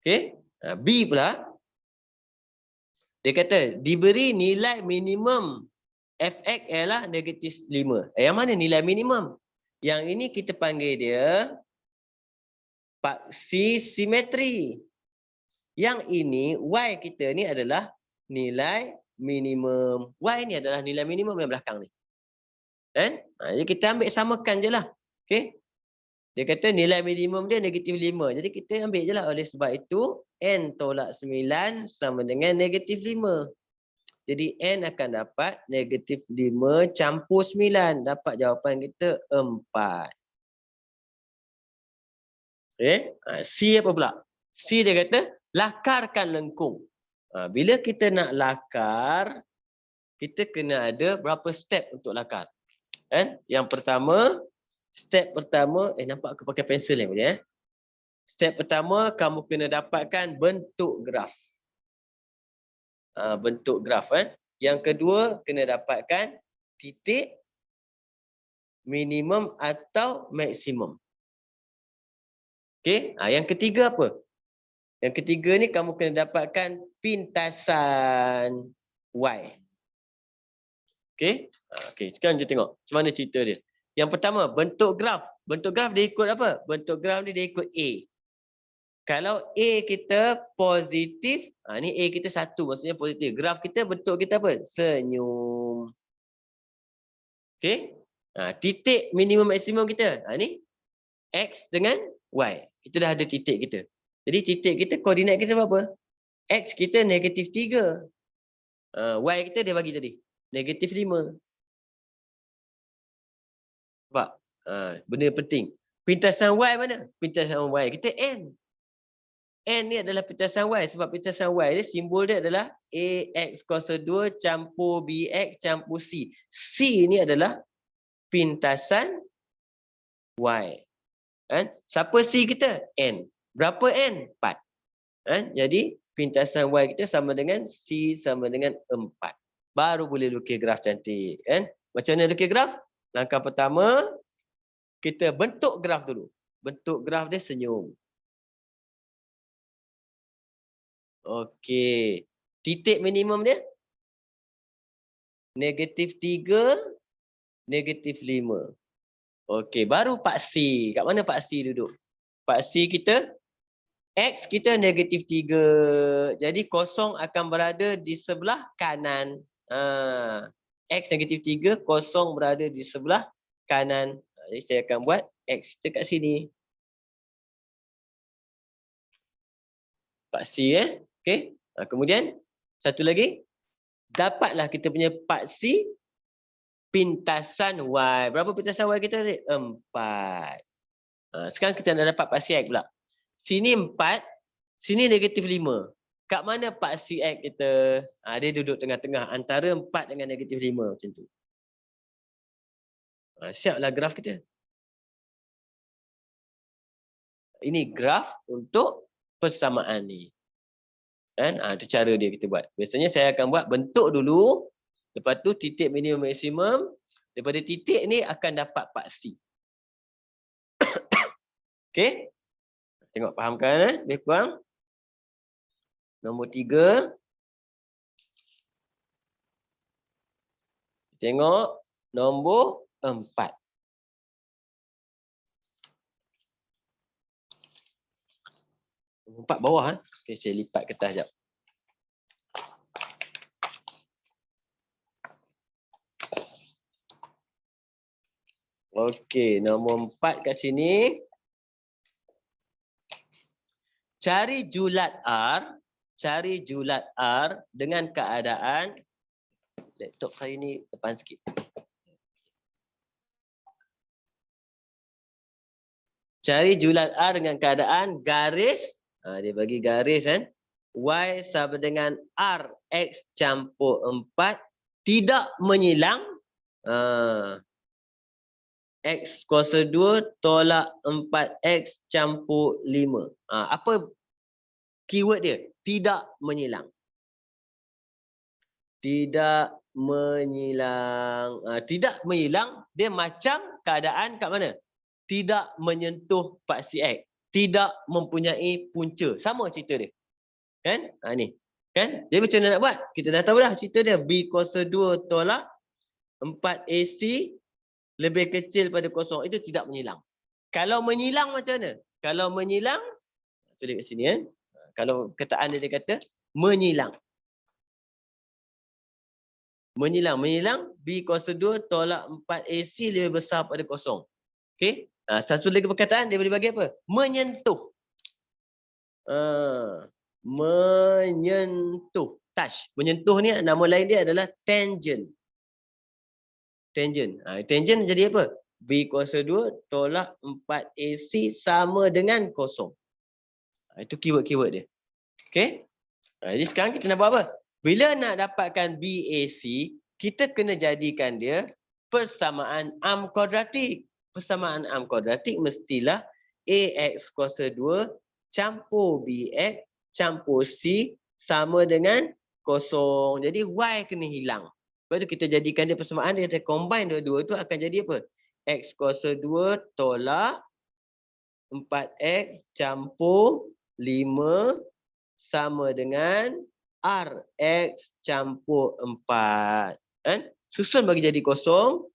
Okay. B pula. Dia kata diberi nilai minimum fx ialah negatif 5. Yang mana nilai minimum? Yang ini kita panggil dia paksi simetri. Yang ini Y kita ni adalah nilai minimum. Y ni adalah nilai minimum yang belakang ni. Kan? Jadi kita ambil samakan je lah. Okay? Dia kata nilai minimum dia negatif 5. Jadi kita ambil je lah. Oleh sebab itu N tolak 9 sama dengan negatif 5. Jadi N akan dapat negatif 5 campur 9. Dapat jawapan kita 4. Okay? C apa pula? C dia kata lakarkan lengkung. Bila kita nak lakar, kita kena ada berapa step untuk lakar. Kan? Yang pertama, step pertama, nampak aku pakai pensel ni boleh Step pertama, kamu kena dapatkan bentuk graf. Bentuk graf Yang kedua, kena dapatkan titik minimum atau maksimum. Okey, yang ketiga apa? Yang ketiga ni kamu kena dapatkan pintasan Y. Okey? Okey, sekarang kita tengok macam mana cerita dia. Yang pertama, bentuk graf. Bentuk graf dia ikut apa? Bentuk graf ni dia ikut A. Kalau A kita positif, ni A kita 1, maksudnya positif. Graf kita bentuk kita apa? Senyum. Okey? Titik minimum maksimum kita. Ni X dengan Y. Kita dah ada titik kita. Jadi titik kita, koordinat kita berapa? X kita negatif 3. Y kita dia bagi tadi. Negatif 5. Nampak? Benda penting. Pintasan Y mana? Pintasan Y kita N. N ni adalah pintasan Y. Sebab pintasan Y dia, simbol dia adalah AX kuasa 2 campur BX campur C. C ni adalah pintasan Y. Siapa C kita? N. Berapa N? 4. Jadi pintasan Y kita sama dengan C sama dengan 4. Baru boleh lukis graf cantik. Macam mana lukis graf? Langkah pertama, kita bentuk graf dulu. Bentuk graf dia senyum. Okey. Titik minimum dia? Negatif 3, negatif 5. Okey, baru Pak C. Kat mana Pak C duduk? Pak C kita, X kita negatif 3. Jadi kosong akan berada di sebelah kanan. X negatif 3, kosong berada di sebelah kanan. Jadi saya akan buat X kita kat sini. Pak C Okey. Kemudian satu lagi, dapatlah kita punya paksi pintasan Y. Berapa pintasan Y kita tadi? 4. Sekarang kita nak dapat paksi X pula. Sini 4, sini negatif 5. Kat mana paksi X kita? Dia duduk tengah-tengah antara 4 dengan negatif 5 macam tu. Siaplah graf kita. Ini graf untuk persamaan ni. Kan? Itu cara dia kita buat. Biasanya saya akan buat bentuk dulu. Lepas tu titik minimum maksimum. Daripada titik ni akan dapat paksi. Okey. Tengok fahamkan lebih kurang. Nombor 3. Tengok nombor 4. Nombor 4 bawah. Okay, saya lipat kertas sekejap. Okey, nombor 4 kat sini. Cari julat R. Cari julat R dengan keadaan. Laptop saya ni depan sikit. Cari julat R dengan keadaan garis. Dia bagi garis kan. Y sama dengan R X campur 4 tidak menyilang. X kuasa 2 tolak 4X campur 5. Apa keyword dia? Tidak menyilang. Tidak menyilang. Tidak menyilang, dia macam keadaan kat mana? Tidak menyentuh paksi X. Tidak mempunyai punca. Sama cerita dia. Kan? Ni. Kan? Jadi macam mana nak buat? Kita dah tahu dah cerita dia. B kuasa 2 tolak 4AC lebih kecil pada kosong. Itu tidak menyilang. Kalau menyilang macam mana? Kalau menyilang, tulis kat sini kan. Kalau kataan dia kata menyilang. Menyilang. B kuasa 2 tolak 4AC lebih besar pada kosong. Okey. Satu lagi perkataan dia boleh bagi apa? Menyentuh. Menyentuh. Touch. Menyentuh ni nama lain dia adalah tangent. Tangent. Tangent jadi apa? B kuasa 2 tolak 4AC sama dengan kosong. Itu keyword-keyword dia. Okey? Jadi sekarang kita nak buat apa? Bila nak dapatkan BAC, kita kena jadikan dia persamaan arm kuadratik. Persamaan arm kuadratik mestilah AX kuasa 2 campur BX campur C sama dengan kosong. Jadi Y kena hilang. Lepas tu kita jadikan dia persamaan, dia kita combine dua-dua tu akan jadi apa? X kuasa 2 tolak 4X campur 5 sama dengan RX campur 4. Kan? Susun bagi jadi kosong.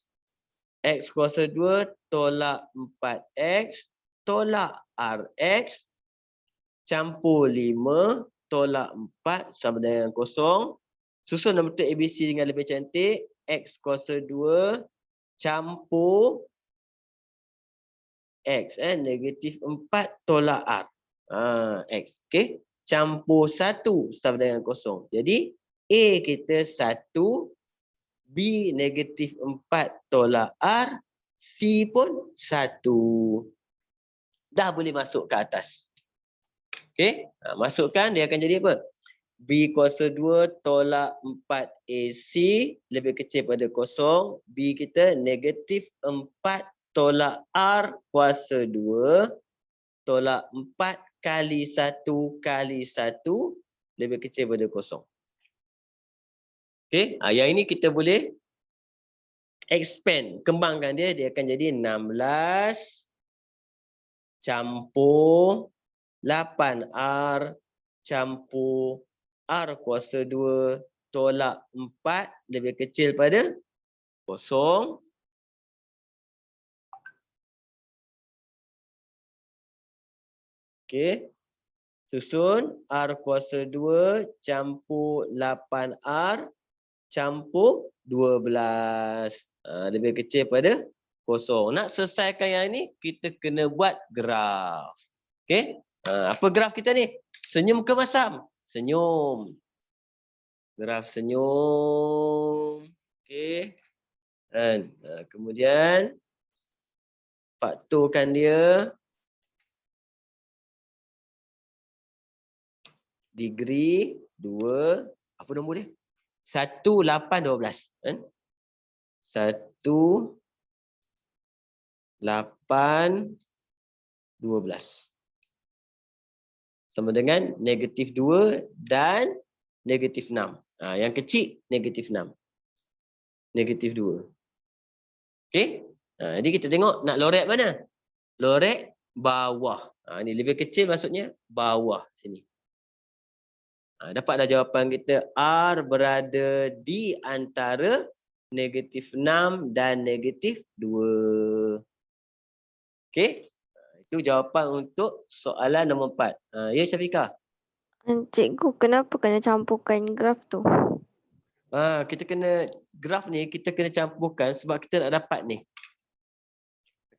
X kuasa 2 tolak 4X tolak RX campur 5 tolak 4 sama dengan kosong. Susun dalam bentuk ABC dengan lebih cantik. X kuasa 2 campur X. Negatif 4 tolak R. X. Okey. Campur 1 sama dengan kosong. Jadi A kita 1. B negatif 4 tolak R. C pun 1. Dah boleh masuk ke atas. Okey. Masukkan dia akan jadi apa? B kuasa 2 tolak 4AC lebih kecil pada kosong. B kita negatif 4 tolak R kuasa 2 tolak 4 kali 1 kali 1 lebih kecil pada kosong. Okey, yang ini kita boleh expand, kembangkan dia. Dia akan jadi 16 campur 8R campur R kuasa 2 tolak 4 lebih kecil pada kosong. Okey. Susun R kuasa 2 campur 8R campur 12. Lebih kecil pada kosong. Nak selesaikan yang ni, kita kena buat graf. Okey. Apa graf kita ni? Senyum ke masam? senyum. Graf senyum. Okey. Dan kemudian faktorkan dia degree 2, apa nombor dia? 1, 8, 12. Kan? 1, 8, 12. Sama dengan negatif 2 dan negatif 6. Yang kecil negatif 6. Negatif 2. Okey? Jadi kita tengok nak lorek mana? Lorek bawah. Ni lebih kecil maksudnya bawah sini. Dapat dah jawapan kita. R berada di antara negatif 6 dan negatif 2. Okey? Itu jawapan untuk soalan nombor 4. Ya Syafiqah? Cikgu, kenapa kena campurkan graf tu? Kita kena graf ni kita kena campurkan sebab kita nak dapat ni.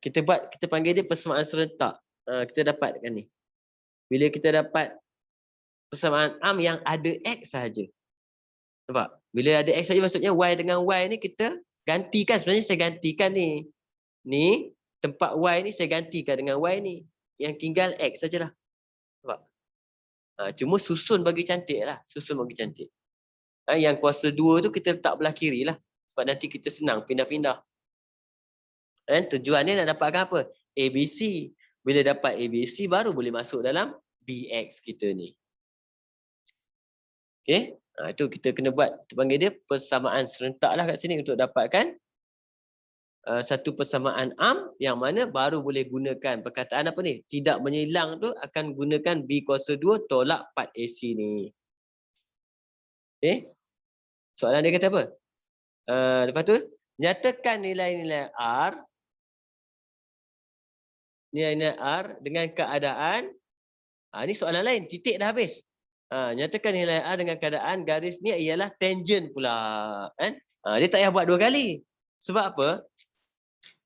Kita panggil dia persamaan serentak. Kita dapatkan ni. Bila kita dapat persamaan am yang ada x sahaja. Nampak? Bila ada x saja maksudnya y dengan y ni kita gantikan. Sebenarnya saya gantikan ni. Ni tempat y ni saya gantikan dengan y ni. Yang tinggal x sajalah. Nampak? Cuma susun bagi cantik lah. Susun bagi cantik. Yang kuasa 2 tu kita letak belah kiri lah. Sebab nanti kita senang pindah-pindah. Tujuannya nak dapatkan apa? ABC. Bila dapat ABC baru boleh masuk dalam BX kita ni. Okey? Itu kita kena buat. Kita panggil dia persamaan serentak lah kat sini untuk dapatkan satu persamaan am yang mana baru boleh gunakan perkataan apa ni? Tidak menyilang tu akan gunakan B kuasa 2 tolak 4AC ni. Okey? Soalan dia kata apa? Lepas tu, nyatakan nilai-nilai R. Nilai-nilai R dengan keadaan. Ni soalan lain. Titik dah habis. Nyatakan nilai R dengan keadaan garis ni ialah tangent pula. Kan? Dia tak payah buat 2 kali. Sebab apa?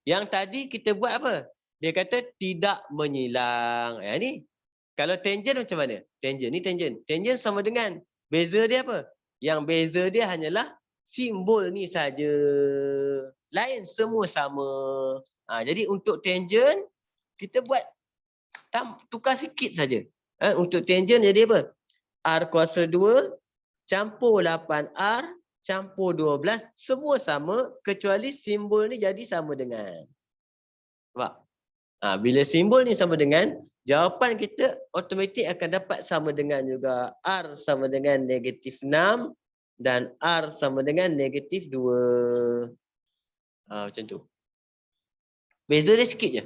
Yang tadi kita buat apa? Dia kata tidak menyilang. Ni. Kalau tangent macam mana? Tangent. Ni tangent. Tangent sama dengan. Beza dia apa? Yang beza dia hanyalah simbol ni saja. Lain semua sama. Jadi untuk tangent, kita buat tukar sikit saja. Untuk tangent jadi apa? R kuasa 2 campur 8R campur 12. Semua sama kecuali simbol ni jadi sama dengan. Nampak? Bila simbol ni sama dengan, jawapan kita automatik akan dapat sama dengan juga. R sama dengan negatif 6 dan R sama dengan negatif 2. Macam tu. Beza dia sikit je.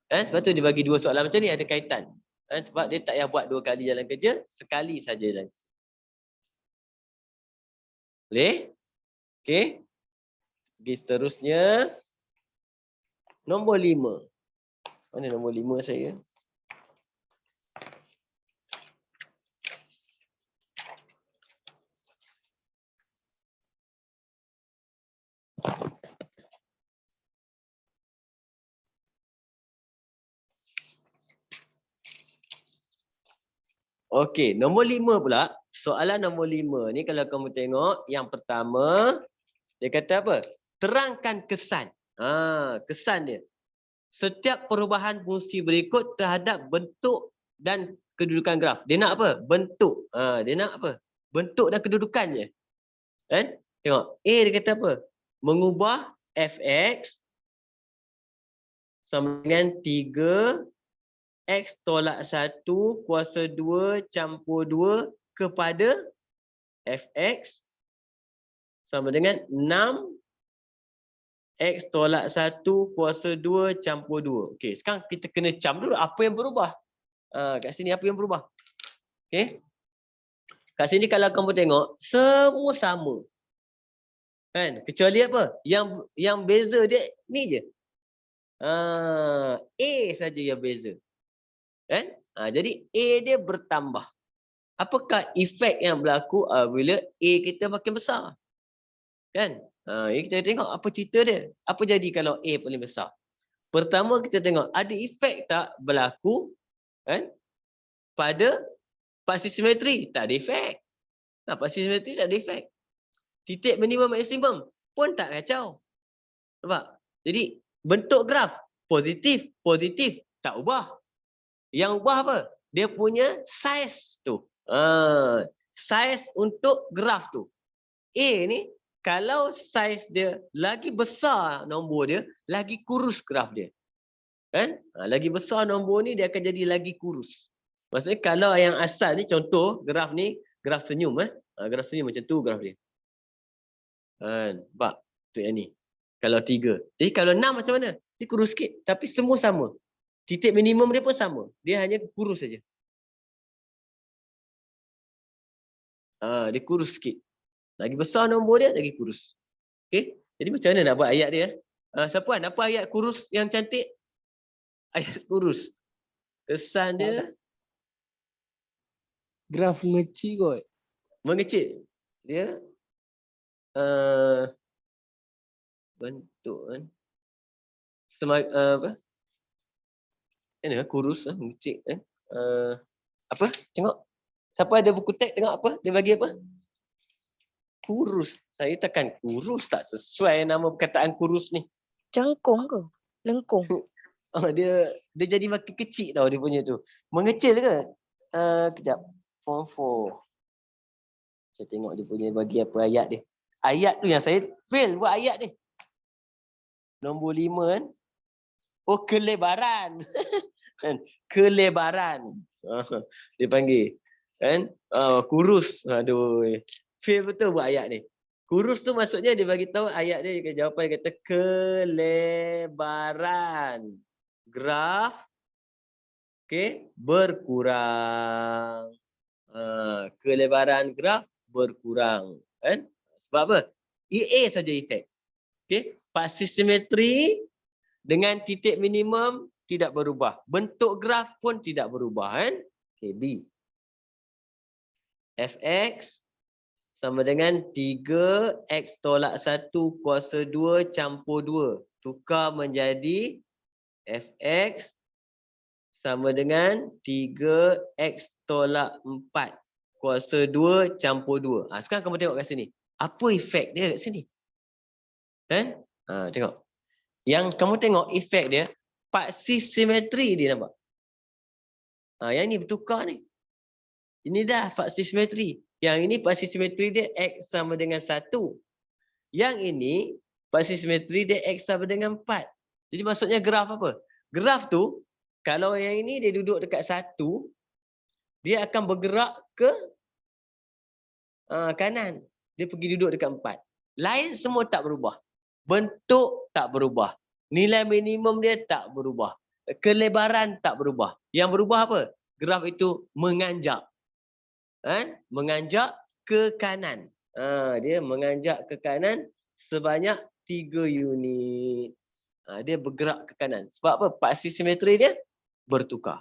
Sebab tu dia bagi 2 soalan macam ni ada kaitan. Sebab dia tak payah buat 2 kali jalan kerja, sekali saja jalan kerja. Boleh? Okey. Pergi seterusnya. Nombor 5. Mana nombor 5 saya? Okey, nombor 5 pula. Soalan nombor 5 ni kalau kamu tengok, yang pertama, dia kata apa? Terangkan kesan. Kesan dia. Setiap perubahan fungsi berikut terhadap bentuk dan kedudukan graf. Dia nak apa? Bentuk. Dia nak apa? Bentuk dan kedudukan je. Kan? Tengok. A dia kata apa? Mengubah fx sama dengan 3 X tolak 1 kuasa 2 campur 2 kepada fx sama dengan 6 X tolak 1 kuasa 2 campur 2. Okey, sekarang kita kena cam dulu apa yang berubah. Kat sini apa yang berubah. Okey. Kat sini kalau kamu tengok, semua sama. Kan? Kecuali apa? Yang beza dia ni je. A saja yang beza. Kan? Jadi A dia bertambah. Apakah efek yang berlaku bila A kita makin besar? Kan? Kita tengok apa cerita dia. Apa jadi kalau A paling besar? Pertama kita tengok ada efek tak berlaku kan? Pada Paksi simetri tak ada efek. Paksi simetri tak ada efek. Titik minimum maksimum pun tak kacau. Nampak? Jadi bentuk graf positif, positif tak ubah. Yang ubah apa? Dia punya saiz tu. Saiz untuk graf tu. A ni kalau saiz dia lagi besar nombor dia, lagi kurus graf dia. Kan? Lagi besar nombor ni dia akan jadi lagi kurus. Maksudnya kalau yang asal ni contoh graf ni graf senyum graf senyum macam tu graf dia. Nampak? Tu yang ni. Kalau 3. Jadi kalau 6 macam mana? Dia kurus sikit tapi semua sama. Titik minimum dia pun sama. Dia hanya kurus saja. Dia kurus sikit. Lagi besar nombor dia, lagi kurus. Okey? Jadi macam mana nak buat ayat dia? Siapa apa ayat kurus yang cantik? Ayat kurus. Kesan dia Graf mengecil kot. mengecil. Dia bentuk kan. Apa? Ini kurus mengecil kan. Apa? Tengok. Siapa ada buku teks tengok apa? Dia bagi apa? Kurus. Saya tekan kurus tak sesuai nama perkataan kurus ni. Cengkung ke? Lengkung. Dia jadi makin kecil tau dia punya tu. Mengecil ke? Kejap. Form 4. Saya tengok dia punya bagi apa ayat dia. Ayat tu yang saya fail buat ayat ni. Nombor 5 kan. Oh, kelebaran. Kelebaran. Dia panggil. Kan? Kurus. Aduh. Fail betul buat ayat ni. Kurus tu maksudnya dia bagi tahu ayat dia jawapan dia kata kelebaran graf berkurang. Kelebaran graf berkurang. Kan? Sebab apa? EA saja efek. Okey, paksi simetri dengan titik minimum tidak berubah. Bentuk graf pun tidak berubah kan? Okey, B. Fx sama dengan 3x tolak 1 kuasa 2 campur 2. Tukar menjadi Fx sama dengan 3x tolak 4 kuasa 2 campur 2. Sekarang kamu tengok kat sini. Apa efek dia kat sini? Kan? Tengok. Yang kamu tengok efek dia, paksi simetri dia nampak. Yang ni bertukar ni. Ini dah paksi simetri. Yang ini paksi simetri dia X sama dengan 1. Yang ini paksi simetri dia X sama dengan 4. Jadi maksudnya graf apa? Graf tu, kalau yang ini dia duduk dekat 1, dia akan bergerak ke kanan. Dia pergi duduk dekat 4. Lain semua tak berubah. Bentuk tak berubah. Nilai minimum dia tak berubah. Kelebaran tak berubah. Yang berubah apa? Graf itu menganjak. Menganjak ke kanan. Dia menganjak ke kanan sebanyak 3 unit. Dia bergerak ke kanan. Sebab apa? Paksi simetri dia bertukar.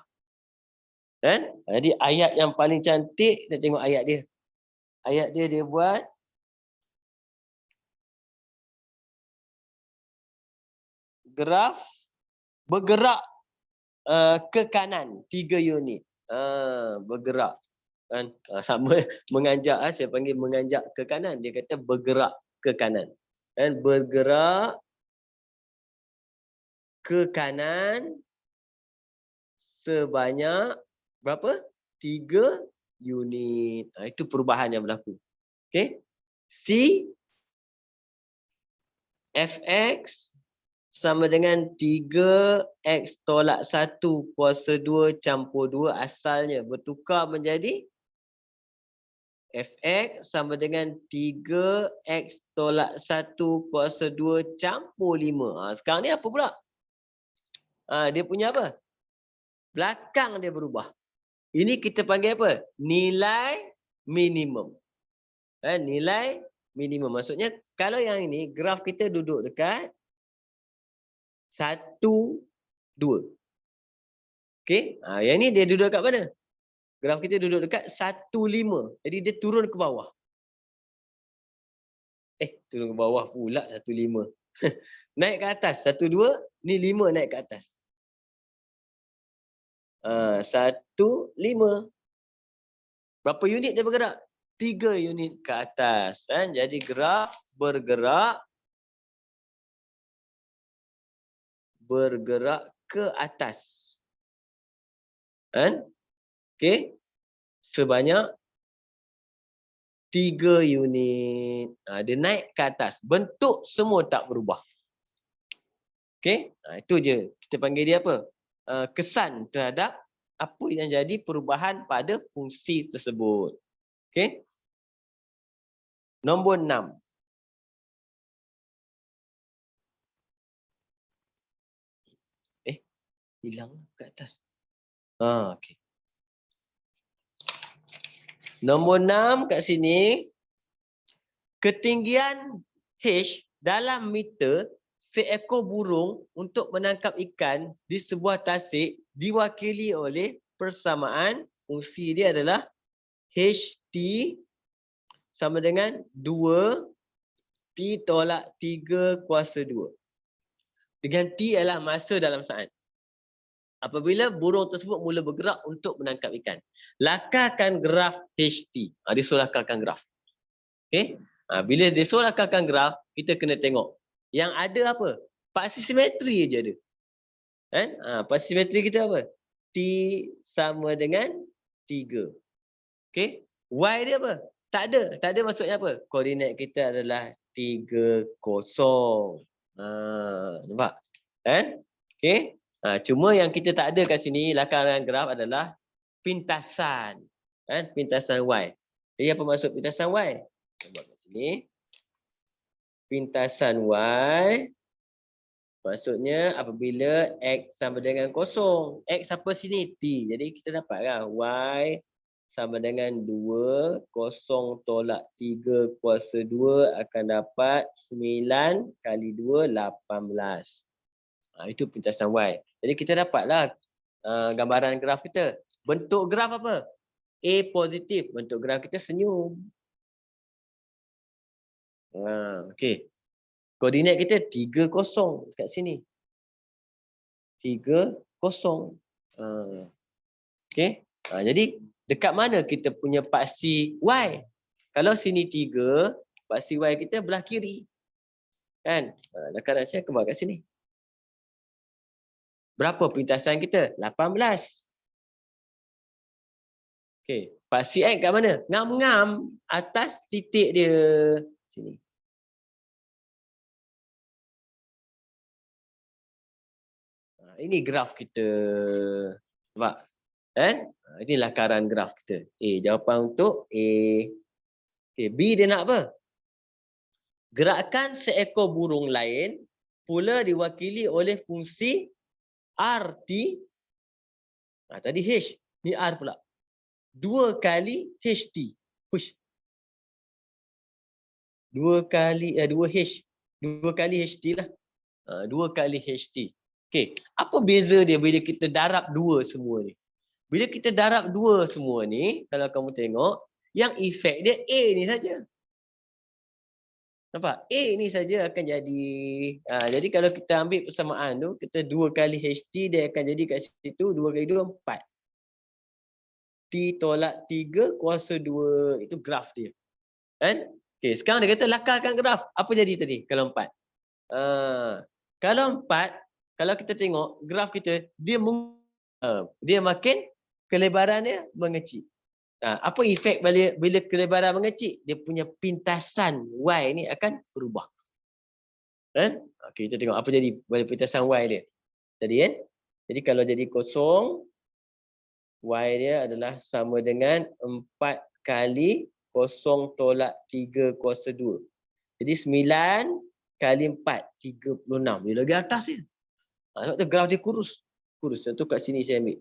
Jadi ayat yang paling cantik, kita tengok ayat dia. Ayat dia buat graf bergerak ke kanan 3 unit. Bergerak. Sama menganjak, saya panggil menganjak ke kanan, dia kata bergerak ke kanan. Bergerak ke kanan sebanyak berapa? 3 unit. Itu perubahan yang berlaku. Okey. C Fx sama dengan 3x tolak 1 kuasa 2 campur 2 asalnya bertukar menjadi Fx sama dengan 3x tolak 1 kuasa 2 campur 5. Sekarang ni apa pula? Dia punya apa? Belakang dia berubah. Ini kita panggil apa? Nilai minimum. Nilai minimum. Maksudnya kalau yang ini graf kita duduk dekat 1, 2. Okey? Yang ni dia duduk kat mana? Graf kita duduk dekat 1, 5. Jadi dia turun ke bawah. Turun ke bawah pula 1, 5. Naik ke atas 1, 2. Ni 5 naik ke atas. 1, 5. Berapa unit dia bergerak? 3 unit ke atas. Kan? Jadi graf bergerak ke atas. Kan? Okey. Sebanyak 3 unit. Dia naik ke atas. Bentuk semua tak berubah. Okey. Itu je. Kita panggil dia apa? Kesan terhadap apa yang jadi perubahan pada fungsi tersebut. Okey. Nombor 6. Hilang ke atas. Okey. Nombor 6 kat sini. Ketinggian H dalam meter seekor burung untuk menangkap ikan di sebuah tasik diwakili oleh persamaan fungsi dia adalah HT sama dengan 2 T tolak 3 kuasa 2. Dengan T adalah masa dalam saat. Apabila burung tersebut mula bergerak untuk menangkap ikan. Lakarkan graf HT. Dia suruh lakarkan graf. Okay? Bila dia suruh lakarkan graf, kita kena tengok. Yang ada apa? Paksi simetri je ada. Kan? Paksi simetri kita apa? T sama dengan 3. Okay? Y dia apa? Tak ada. Tak ada maksudnya apa? Koordinat kita adalah 3, 0. Nampak? Kan? Okay? Cuma yang kita tak ada kat sini, lakaran graf adalah pintasan. Kan? Pintasan Y. Jadi apa maksud pintasan Y? Kita buat kat sini. Pintasan Y. Maksudnya apabila X sama dengan 0. X apa sini? T. Jadi kita dapatlah Y sama dengan 2, 0 tolak 3 kuasa 2 akan dapat 9 kali 2, 18. Itu pintasan Y. Jadi kita dapatlah gambaran graf kita. Bentuk graf apa? A positif. Bentuk graf kita senyum. Okey. Koordinat kita 3, 0 kat sini. 3, 0. Okey. Jadi dekat mana kita punya paksi Y? Kalau sini 3, paksi Y kita belah kiri. Kan? Lakaran saya kembali kat sini. Berapa pintasan kita? 18. Okey. Paksi X kat mana? Ngam-ngam atas titik dia. Sini. Ini graf kita. Nampak? Kan? Ini lakaran graf kita. Jawapan untuk A. Okay, B dia nak apa? Gerakan seekor burung lain pula diwakili oleh fungsi RT. Tadi H. Ni R pula. 2 kali HT. Push. 2 kali 2H. 2 kali HT lah. 2 kali HT. Okey. Apa beza dia bila kita darab 2 semua ni? Bila kita darab 2 semua ni, kalau kamu tengok, yang efek dia A ni saja. Nampak? A ni saja akan jadi. Jadi kalau kita ambil persamaan tu, kita 2 kali HT, dia akan jadi kat situ 2 kali 2, 4. T tolak 3 kuasa 2. Itu graf dia. Kan? Okey, sekarang dia kata lakarkan graf. Apa jadi tadi kalau 4? Kalau 4, kalau kita tengok graf kita, dia makin kelebaran dia mengecil. Apa efek bila kelebaran mengecil? Dia punya pintasan Y ni akan berubah. Kan? Okey, kita tengok apa jadi pada pintasan Y dia. Tadi kan? Jadi kalau jadi 0, Y dia adalah sama dengan 4 kali 0 tolak 3 kuasa 2. Jadi 9 kali 4, 36. Dia lagi atas dia. Sebab tu graf dia kurus. Kurus. Contoh kat sini saya ambil.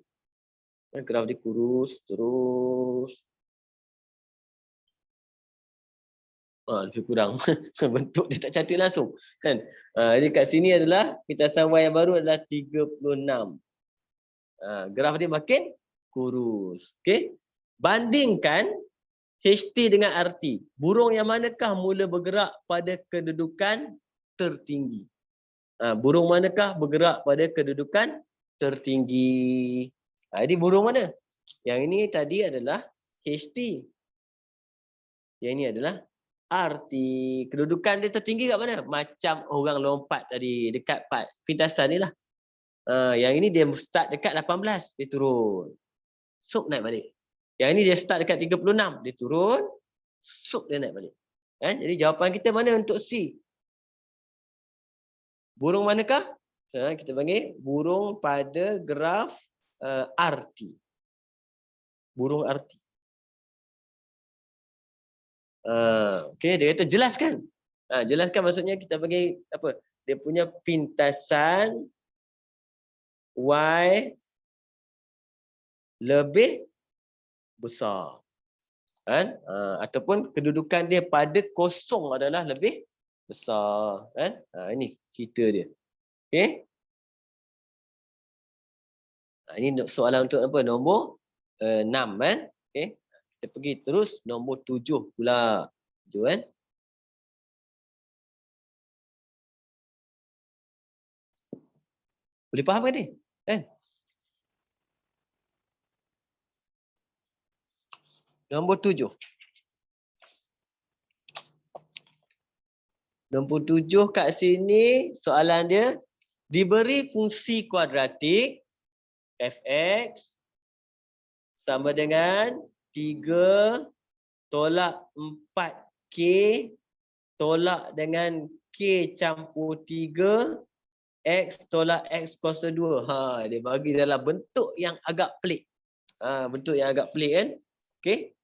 Graf dia kurus, terus. Lebih kurang. Bentuk dia tak cantik langsung. Kan? Jadi kat sini adalah pintasan Y yang baru adalah 36. Graf dia makin kurus. Okey. Bandingkan HT dengan RT. Burung yang manakah mula bergerak pada kedudukan tertinggi? Burung manakah bergerak pada kedudukan tertinggi? Jadi burung mana? Yang ini tadi adalah HT. Yang ini adalah RT. Kedudukan dia tertinggi kat mana? Macam orang lompat tadi dekat part pintasan ni lah. Yang ini dia start dekat 18, dia turun. Sup naik balik. Yang ini dia start dekat 36, dia turun. Sup dia naik balik. Jadi jawapan kita mana untuk C? Burung manakah? Kita panggil burung pada graf RT. Burung RT. Okey, dia kata jelaskan. Jelaskan maksudnya kita panggil apa? Dia punya pintasan Y lebih besar. Kan? Ataupun kedudukan dia pada kosong adalah lebih besar. Kan? Ini cerita dia. Okey. Ini soalan untuk apa? Nombor 6 kan? Okey. Kita pergi terus nombor 7 pula. 7 kan? Boleh faham kan ni? Kan? Nombor 7. Nombor 7 kat sini soalan dia diberi fungsi kuadratik fx sama dengan 3 tolak 4k tolak dengan k campur 3 x tolak x kuasa 2. Dia bagi dalam bentuk yang agak pelik. Bentuk yang agak pelik kan? Okey.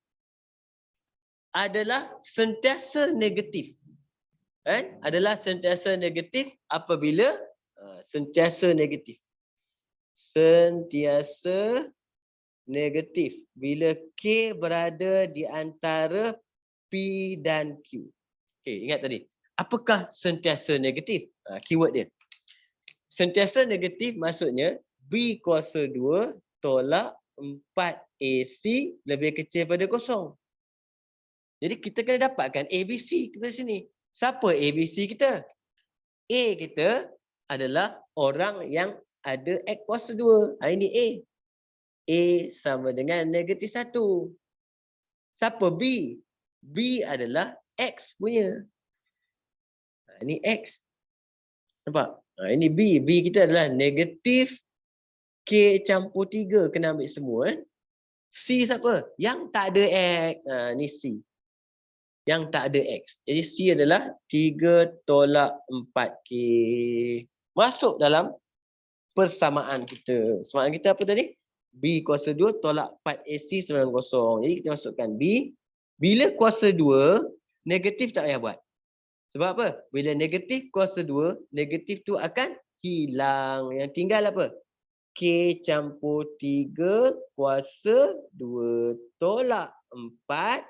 Adalah sentiasa negatif. Adalah sentiasa negatif apabila sentiasa negatif. Sentiasa negatif bila K berada di antara P dan Q. Okey, ingat tadi. Apakah sentiasa negatif? Keyword dia. Sentiasa negatif maksudnya B kuasa 2 tolak 4AC lebih kecil pada kosong. Jadi kita kena dapatkan ABC pada sini. Siapa ABC kita? A kita adalah orang yang ada X kuasa 2. Ini A. A sama dengan negatif 1. Siapa B? B adalah X punya. Ini X. Nampak? Ini B. B kita adalah negatif K campur 3. Kena ambil semua. C siapa? Yang tak ada X. Ini C. Yang tak ada X. Jadi C adalah 3 tolak 4K. Masuk dalam persamaan kita. Persamaan kita apa tadi? B kuasa 2 tolak 4AC sama dengan kosong. Jadi kita masukkan B. Bila kuasa 2, negatif tak payah buat. Sebab apa? Bila negatif kuasa 2, negatif tu akan hilang. Yang tinggal apa? K campur 3 kuasa 2 tolak 4.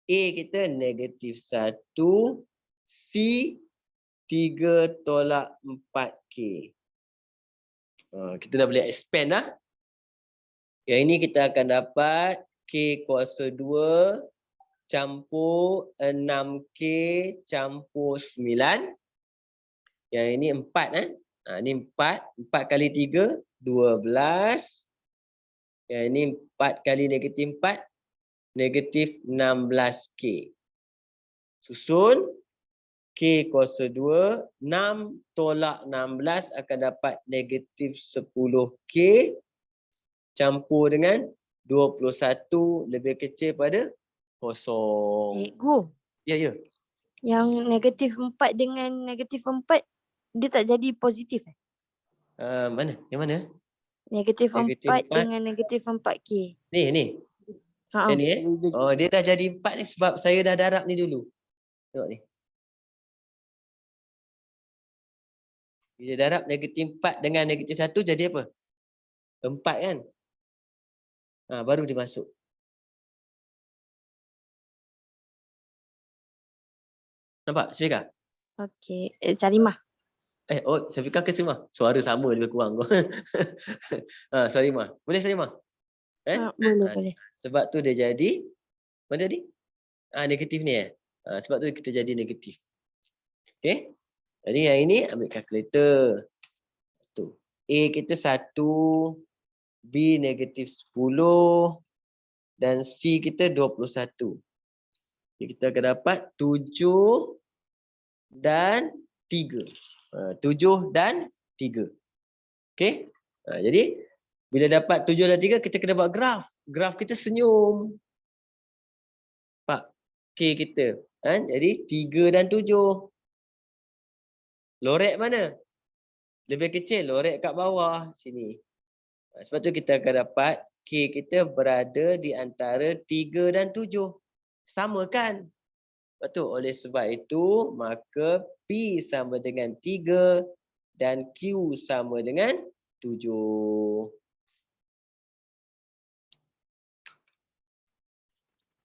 A kita negatif 1. C 3 tolak 4K. Kita dah boleh expand dah. Yang ini kita akan dapat K kuasa 2 campur 6K campur 9. Yang ini 4. Ini 4. 4 kali 3, 12. Yang ini 4 kali negatif 4. Negatif 16K. Susun K kuasa 2. 6 tolak 16 akan dapat negatif 10K. Campur dengan 21 lebih kecil pada kosong. Cikgu, Ya. yang negatif 4 dengan negatif 4 dia tak jadi positif Mana? Yang mana? Negatif Negatif 4 4. dengan negatif 4K. Ni. Yang ni dia dah jadi 4 ni sebab saya dah darab ni dulu. Tengok ni. Bila darab negatif 4 dengan negatif 1 jadi apa? 4 kan? Baru dia masuk. Nampak? Syafiqah? Okey. Salimah. Syafiqah ke Salimah? Suara sama lebih kurang. Salimah. Boleh Salimah? Boleh. Sebab tu dia jadi mana tadi? Negatif ni sebab tu kita jadi negatif. Okey. Jadi yang ini ambil kalkulator. Tu. A kita 1, B negatif 10, dan C kita 21. Jadi kita akan dapat 7 dan 3. 7 dan 3. Okey? Jadi bila dapat 7 dan 3 kita kena buat graf. Graf kita senyum. Pak K kita. Jadi 3 dan 7. Lorek mana? Lebih kecil, lorek kat bawah sini. Sebab tu kita akan dapat K kita berada di antara 3 dan 7. Sama kan? Sebab tu oleh sebab itu maka P sama dengan 3 dan Q sama dengan 7.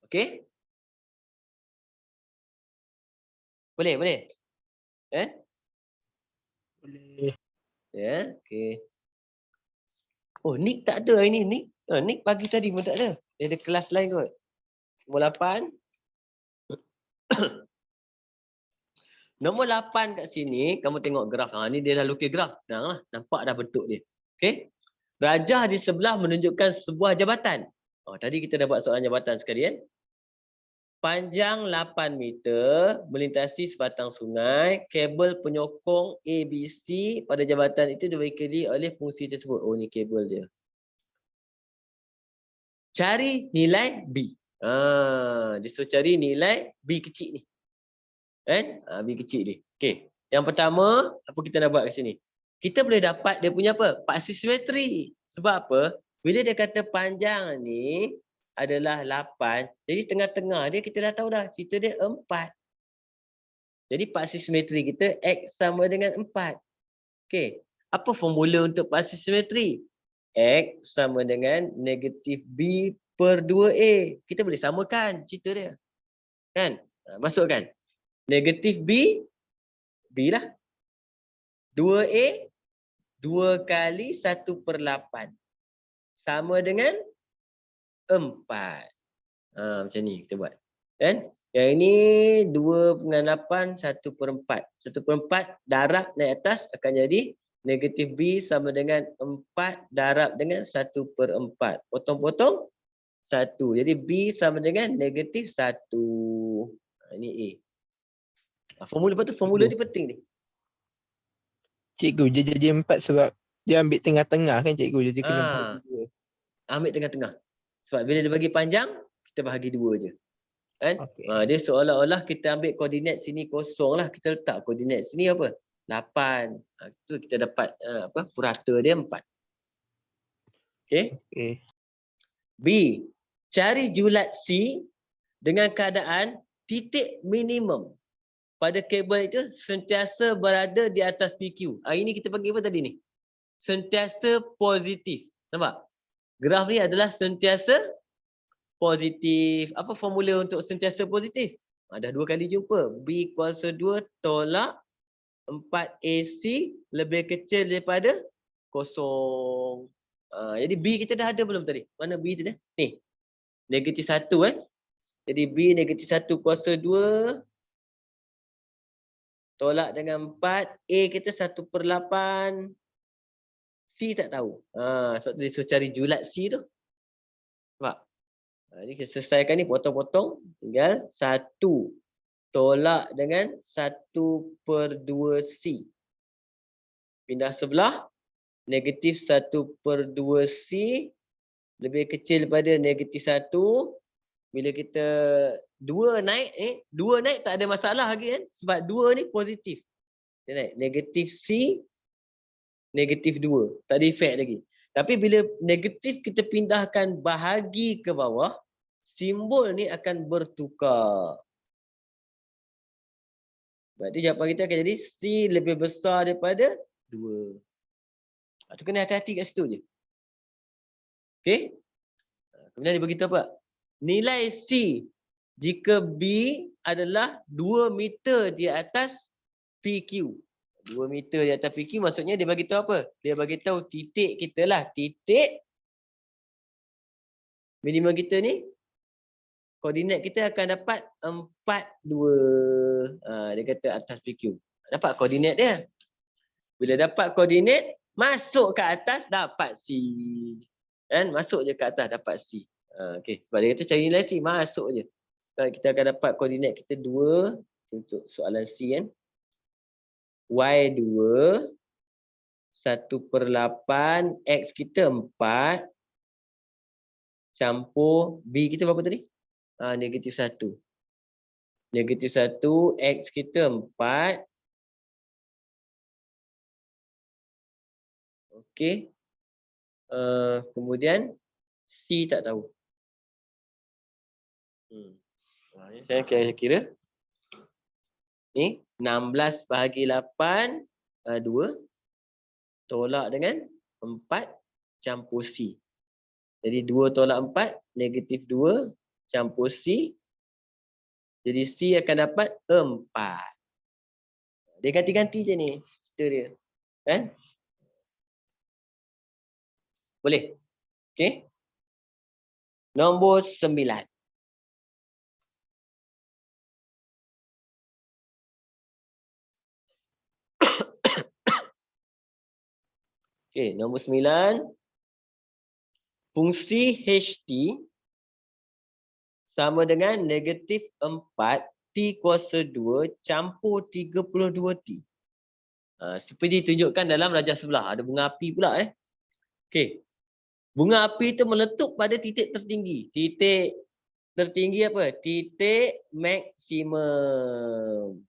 Okey? Boleh, boleh? Boleh. Ya, okey. Oh, Nick tak ada hari ni, Nick. Nick pagi tadi pun tak ada. Dia ada kelas lain kot. Nombor 8. Nombor 8 kat sini, kamu tengok graf. Ni dia dah lukis graf. Tenanglah, nampak dah bentuk dia. Okey. Rajah di sebelah menunjukkan sebuah jabatan. Tadi kita dah buat soalan jabatan sekali. Panjang 8 meter, melintasi sebatang sungai, kabel penyokong ABC pada jabatan itu diwakili oleh fungsi tersebut. Oh, ni kabel dia. Cari nilai B. Dia suruh cari nilai B kecil ni. B kecil ni. Okey. Yang pertama, apa kita nak buat kat sini? Kita boleh dapat dia punya apa? Paksi simetri. Sebab apa? Bila dia kata panjang ni adalah 8, jadi tengah-tengah dia kita dah tahu dah, cerita dia 4. Jadi paksi simetri kita X sama dengan 4. Okey. Apa formula untuk paksi simetri? X sama dengan negatif B per 2A. Kita boleh samakan cerita dia. Kan? Masukkan. Negatif B, B lah. 2A, 2 kali 1/8. Sama dengan 4. Macam ni kita buat. Kan? Yang ini 2/8, 1/4. 1/4 darab naik atas akan jadi negatif B sama dengan 4 darab dengan 1/4. Potong-potong 1. Jadi B sama dengan negatif 1. Ini A. Formula lepas tu, formula ni penting ni. Cikgu, dia jadi 4 sebab dia ambil tengah-tengah kan cikgu. Jadi kena bahagi 2. Ambil tengah-tengah. Sebab bila dia bagi panjang, kita bahagi 2 je. Kan? Okay. Dia seolah-olah kita ambil koordinat sini kosong lah. Kita letak koordinat sini apa? 8. Tu kita dapat purata dia 4. Okey? Okay. B. Cari julat C dengan keadaan titik minimum pada kabel itu sentiasa berada di atas PQ. Ini kita panggil apa tadi ni? Sentiasa positif. Nampak? Graf ni adalah sentiasa positif. Apa formula untuk sentiasa positif? Dah 2 kali jumpa. B kuasa 2 tolak 4AC lebih kecil daripada 0. Jadi B kita dah ada belum tadi? Mana B tu dah? Ni. Negatif 1 kan? Jadi B negatif 1 kuasa 2 tolak dengan 4. A kita 1/8. C tak tahu. Sebab tu dia suruh cari julat C tu. Nampak? Ni kita selesaikan ni potong-potong. Tinggal 1 tolak dengan 1/2C. Pindah sebelah. Negatif 1/2C lebih kecil daripada negatif 1. Bila kita 2 naik, 2 naik tak ada masalah lagi kan? Sebab 2 ni positif. Dia naik. Negatif C, negatif 2. Tak ada efek lagi. Tapi bila negatif kita pindahkan bahagi ke bawah, simbol ni akan bertukar. Berarti jawapan kita akan jadi C lebih besar daripada 2. Itu kena hati-hati kat situ je. Okey? Kemudian dia beritahu apa? Nilai C jika B adalah 2 meter di atas PQ. 2 meter di atas PQ maksudnya dia bagi tahu apa? Dia bagi tahu titik kita lah. Titik minimum kita ni, koordinat kita akan dapat 4, 2. Dia kata atas PQ. Dapat koordinat dia. Bila dapat koordinat, masuk ke atas dapat C. Kan? Masuk je ke atas dapat C. Okey, sebab dia kata cari nilai C, masuk je. Kita akan dapat koordinat kita 2 untuk soalan C kan. Y2 1/8, X kita 4 campur B kita berapa tadi? -1. -1, X kita 4. Okey. Kemudian C tak tahu. Saya kira ni 16 bahagi 8 2 tolak dengan 4 campur C. Jadi 2 tolak 4 -2 campur C. Jadi C akan dapat 4. Dia ganti-ganti je ni cerita dia. Kan? Boleh? Okey. Nombor 9. Okey, nombor 9. Fungsi HT sama dengan -4 T kuasa 2 campur 32T. Seperti ditunjukkan dalam rajah sebelah. Ada bunga api pula. Okey. Bunga api itu meletup pada titik tertinggi. Titik tertinggi apa? Titik maksimum.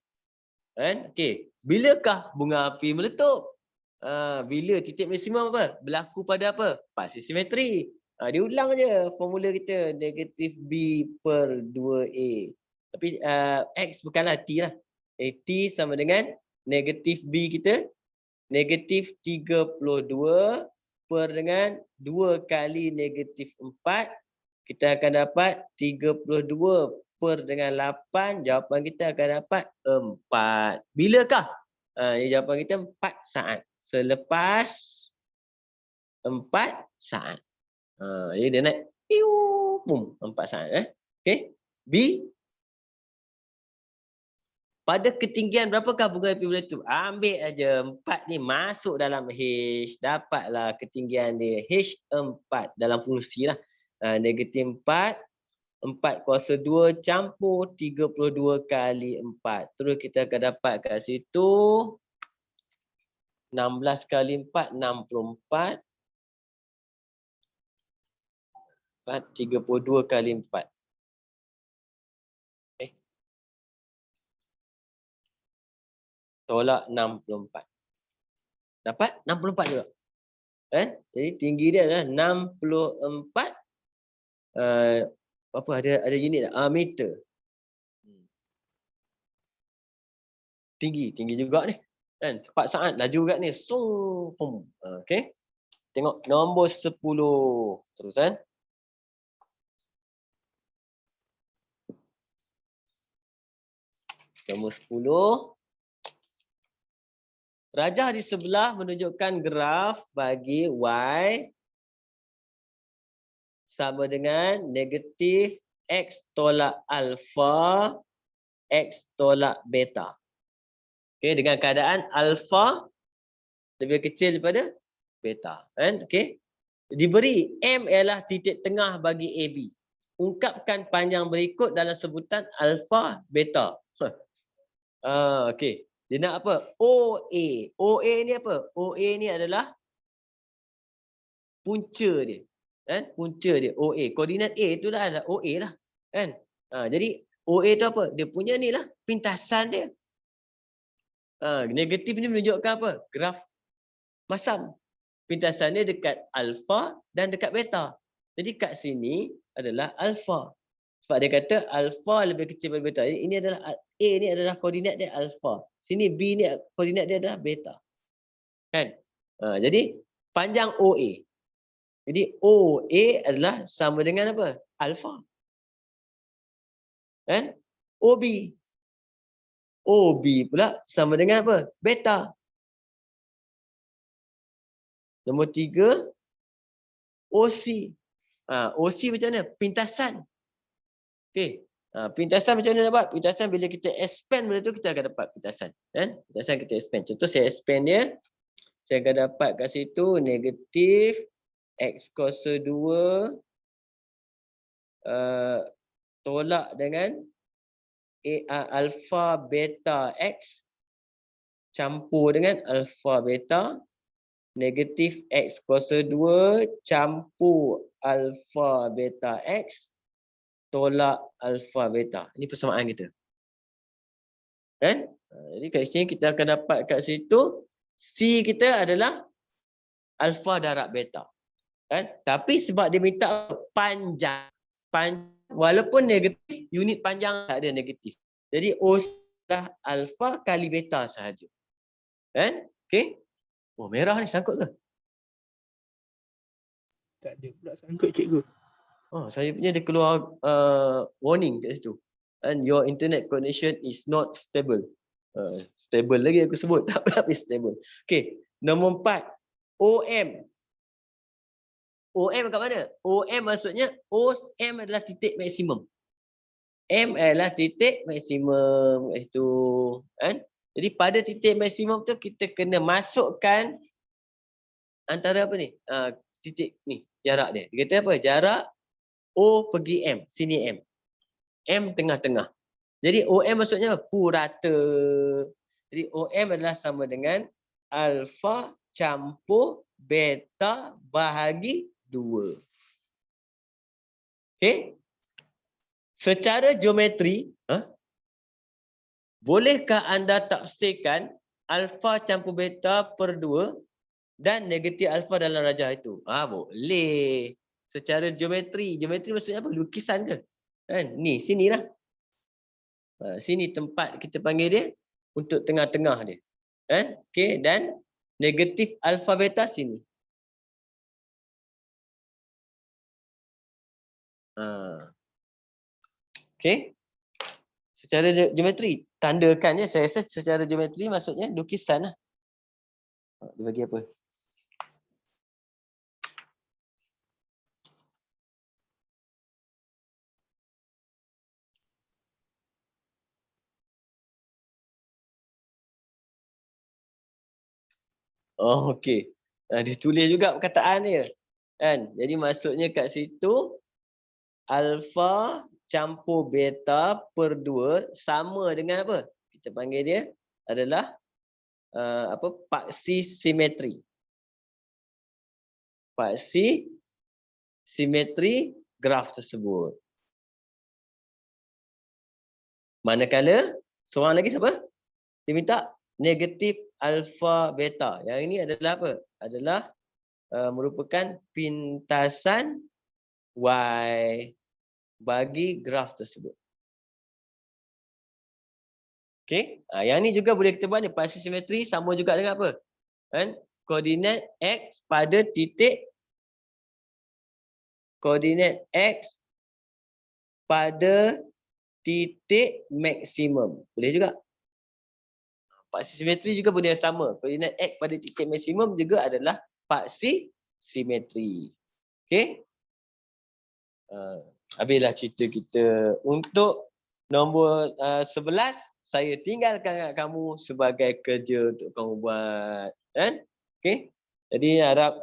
Kan? Okey. Bilakah bunga api meletup? Bila titik maksimum apa? Berlaku pada apa? Paksi simetri. Dia ulang je formula kita. -B/2A. Tapi X bukanlah T lah. T sama dengan -B kita. -32 per dengan 2 kali -4. Kita akan dapat 32 per dengan 8. Jawapan kita akan dapat 4. Bilakah? Jawapan kita 4 saat. Selepas 4 saat. Jadi dia naik. 4 saat. Okey. B. Pada ketinggian berapakah bunga api meletup? Ambil aja 4 ni masuk dalam H. Dapatlah ketinggian dia. H4 dalam fungsi lah. -4. 4 kuasa 2 campur 32 kali 4. Terus kita akan dapat kat situ 16 kali 4, 64. 32 kali 4. Tolak 64. Dapat 64 juga. Jadi tinggi dia adalah 64. Apa ada unit tak? Meter. Tinggi juga ni. Kan? 4 saat laju kat ni. Okey. Tengok nombor 10. Terusan. Nombor 10. Rajah di sebelah menunjukkan graf bagi Y sama dengan negatif X tolak alfa, X tolak beta. Okey, dengan keadaan alfa lebih kecil daripada beta. Okey. Diberi M ialah titik tengah bagi AB. Ungkapkan panjang berikut dalam sebutan alfa, beta. Okey. Dia nak apa? OA. OA ni apa? OA ni adalah punca dia. Punca dia OA. Koordinat A tu dah ada OA lah. Jadi OA tu apa? Dia punya ni lah pintasan dia. Negatif ni menunjukkan apa? Graf masam. Pintasan dia dekat alfa dan dekat beta. Jadi kat sini adalah alfa. Sebab dia kata alfa lebih kecil daripada beta. Ini adalah A ni adalah koordinat dia alfa. Sini B ni koordinat dia adalah beta. Jadi panjang OA. Jadi OA adalah sama dengan apa? Alfa. OB. OB pula sama dengan apa? Beta. Nombor 3, OC. OC macam mana? Pintasan. Okey. Pintasan macam mana nak buat? Pintasan bila kita expand benda tu kita akan dapat pintasan. Pintasan kita expand. Contoh saya expand dia. Saya akan dapat kat situ negatif X kuasa 2 tolak dengan alpha beta X campur dengan alpha beta negatif X kuasa 2 campur alpha beta X tolak alpha beta. Ini persamaan kita. Kan? Jadi kat sini kita akan dapat kat situ C kita adalah alpha darab beta. Kan? Tapi sebab dia minta panjang, walaupun negatif, unit panjang tak ada negatif. Jadi O adalah alpha kali beta sahaja. Kan? Okey? Oh, merah ni sangkut ke? Tak ada pula sangkut cikgu. Oh, saya punya dia keluar warning kat situ. And your internet connection is not stable. Stable lagi aku sebut. Tapi stable. Okey. Nombor 4. OM. OM kat mana? OM maksudnya OM adalah titik maksimum. M adalah titik maksimum. Itu. Kan? Jadi pada titik maksimum tu kita kena masukkan antara apa ni? Titik ni. Jarak dia. Dia kata apa? Jarak O pergi M. Sini M. M tengah-tengah. Jadi OM maksudnya purata. Jadi OM adalah sama dengan alpha campur beta bahagi 2. Okey? Secara geometri, bolehkah anda tafsirkan alpha campur beta per 2 dan negatif alpha dalam rajah itu? Boleh. Secara geometri. Geometri maksudnya apa? Lukisan ke? Kan? Ni, sinilah. Sini tempat kita panggil dia untuk tengah-tengah dia. Kan? Okey, dan negatif alpha beta sini. Okey. Secara geometri, tandakan je. Saya rasa secara geometri maksudnya lukisan lah. Dia bagi apa? Oh, okey. Dia tulis juga perkataan dia. Kan? Jadi maksudnya kat situ alpha campur beta per 2 sama dengan apa? Kita panggil dia adalah paksi simetri. Paksi simetri graf tersebut. Manakala seorang lagi siapa? Dia minta negatif alpha beta. Yang ini adalah apa? Adalah merupakan pintasan Y bagi graf tersebut. Okey. Yang ni juga boleh kita buat ni. Paksi simetri sama juga dengan apa? Kan? Koordinat X pada titik koordinat X pada titik maksimum. Boleh juga. Paksi simetri juga benda yang sama. Koordinat X pada titik maksimum juga adalah paksi simetri. Okey? Habislah cerita kita. Untuk nombor 11, saya tinggalkan kat kamu sebagai kerja untuk kamu buat. Kan? Okey? Jadi harap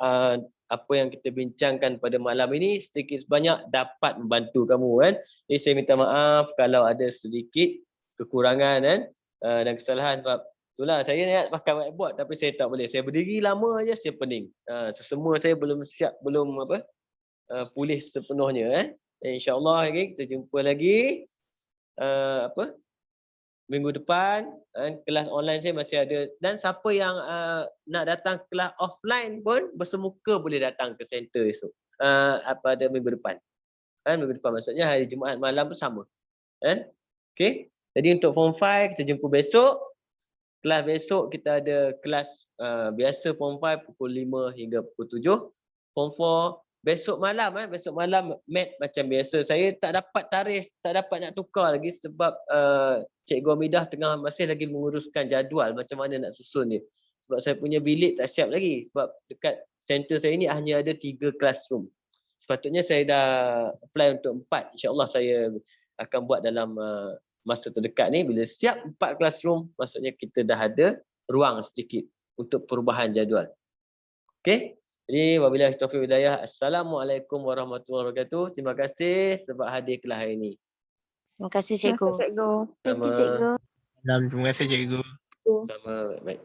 apa yang kita bincangkan pada malam ini sedikit sebanyak dapat membantu kamu. Kan? Jadi saya minta maaf kalau ada sedikit kekurangan kan? Dan kesalahan sebab itulah saya nak pakai whiteboard tapi saya tak boleh. Saya berdiri lama aja saya pening. Semua saya belum siap, belum pulih sepenuhnya kan. InsyaAllah kita jumpa lagi minggu depan. Kelas online saya masih ada dan siapa yang nak datang kelas offline pun bersemuka boleh datang ke center esok. Pada minggu depan. Minggu depan maksudnya hari Jumaat malam pun sama. Kan? Okey. Jadi untuk form 5 kita jumpa besok. Kelas besok kita ada kelas biasa form 5 pukul 5 hingga pukul 7. Form 4 besok malam mat macam biasa. Saya tak dapat tarikh, tak dapat nak tukar lagi sebab Cikgu Hamidah tengah masih lagi menguruskan jadual macam mana nak susun dia. Sebab saya punya bilik tak siap lagi sebab dekat center saya ni hanya ada 3 classroom. Sepatutnya saya dah apply untuk 4. InsyaAllah saya akan buat dalam masa terdekat ni. Bila siap 4 classroom, maksudnya kita dah ada ruang sedikit untuk perubahan jadual. Okey? Jadi wabillahi taufiq wal hidayah. Assalamualaikum warahmatullahi wabarakatuh. Terima kasih sebab hadir kelas hari ini. Terima kasih Terima kasih cikgu. cikgu. Thank you Sama. cikgu. Terima kasih cikgu. Sama. Baik.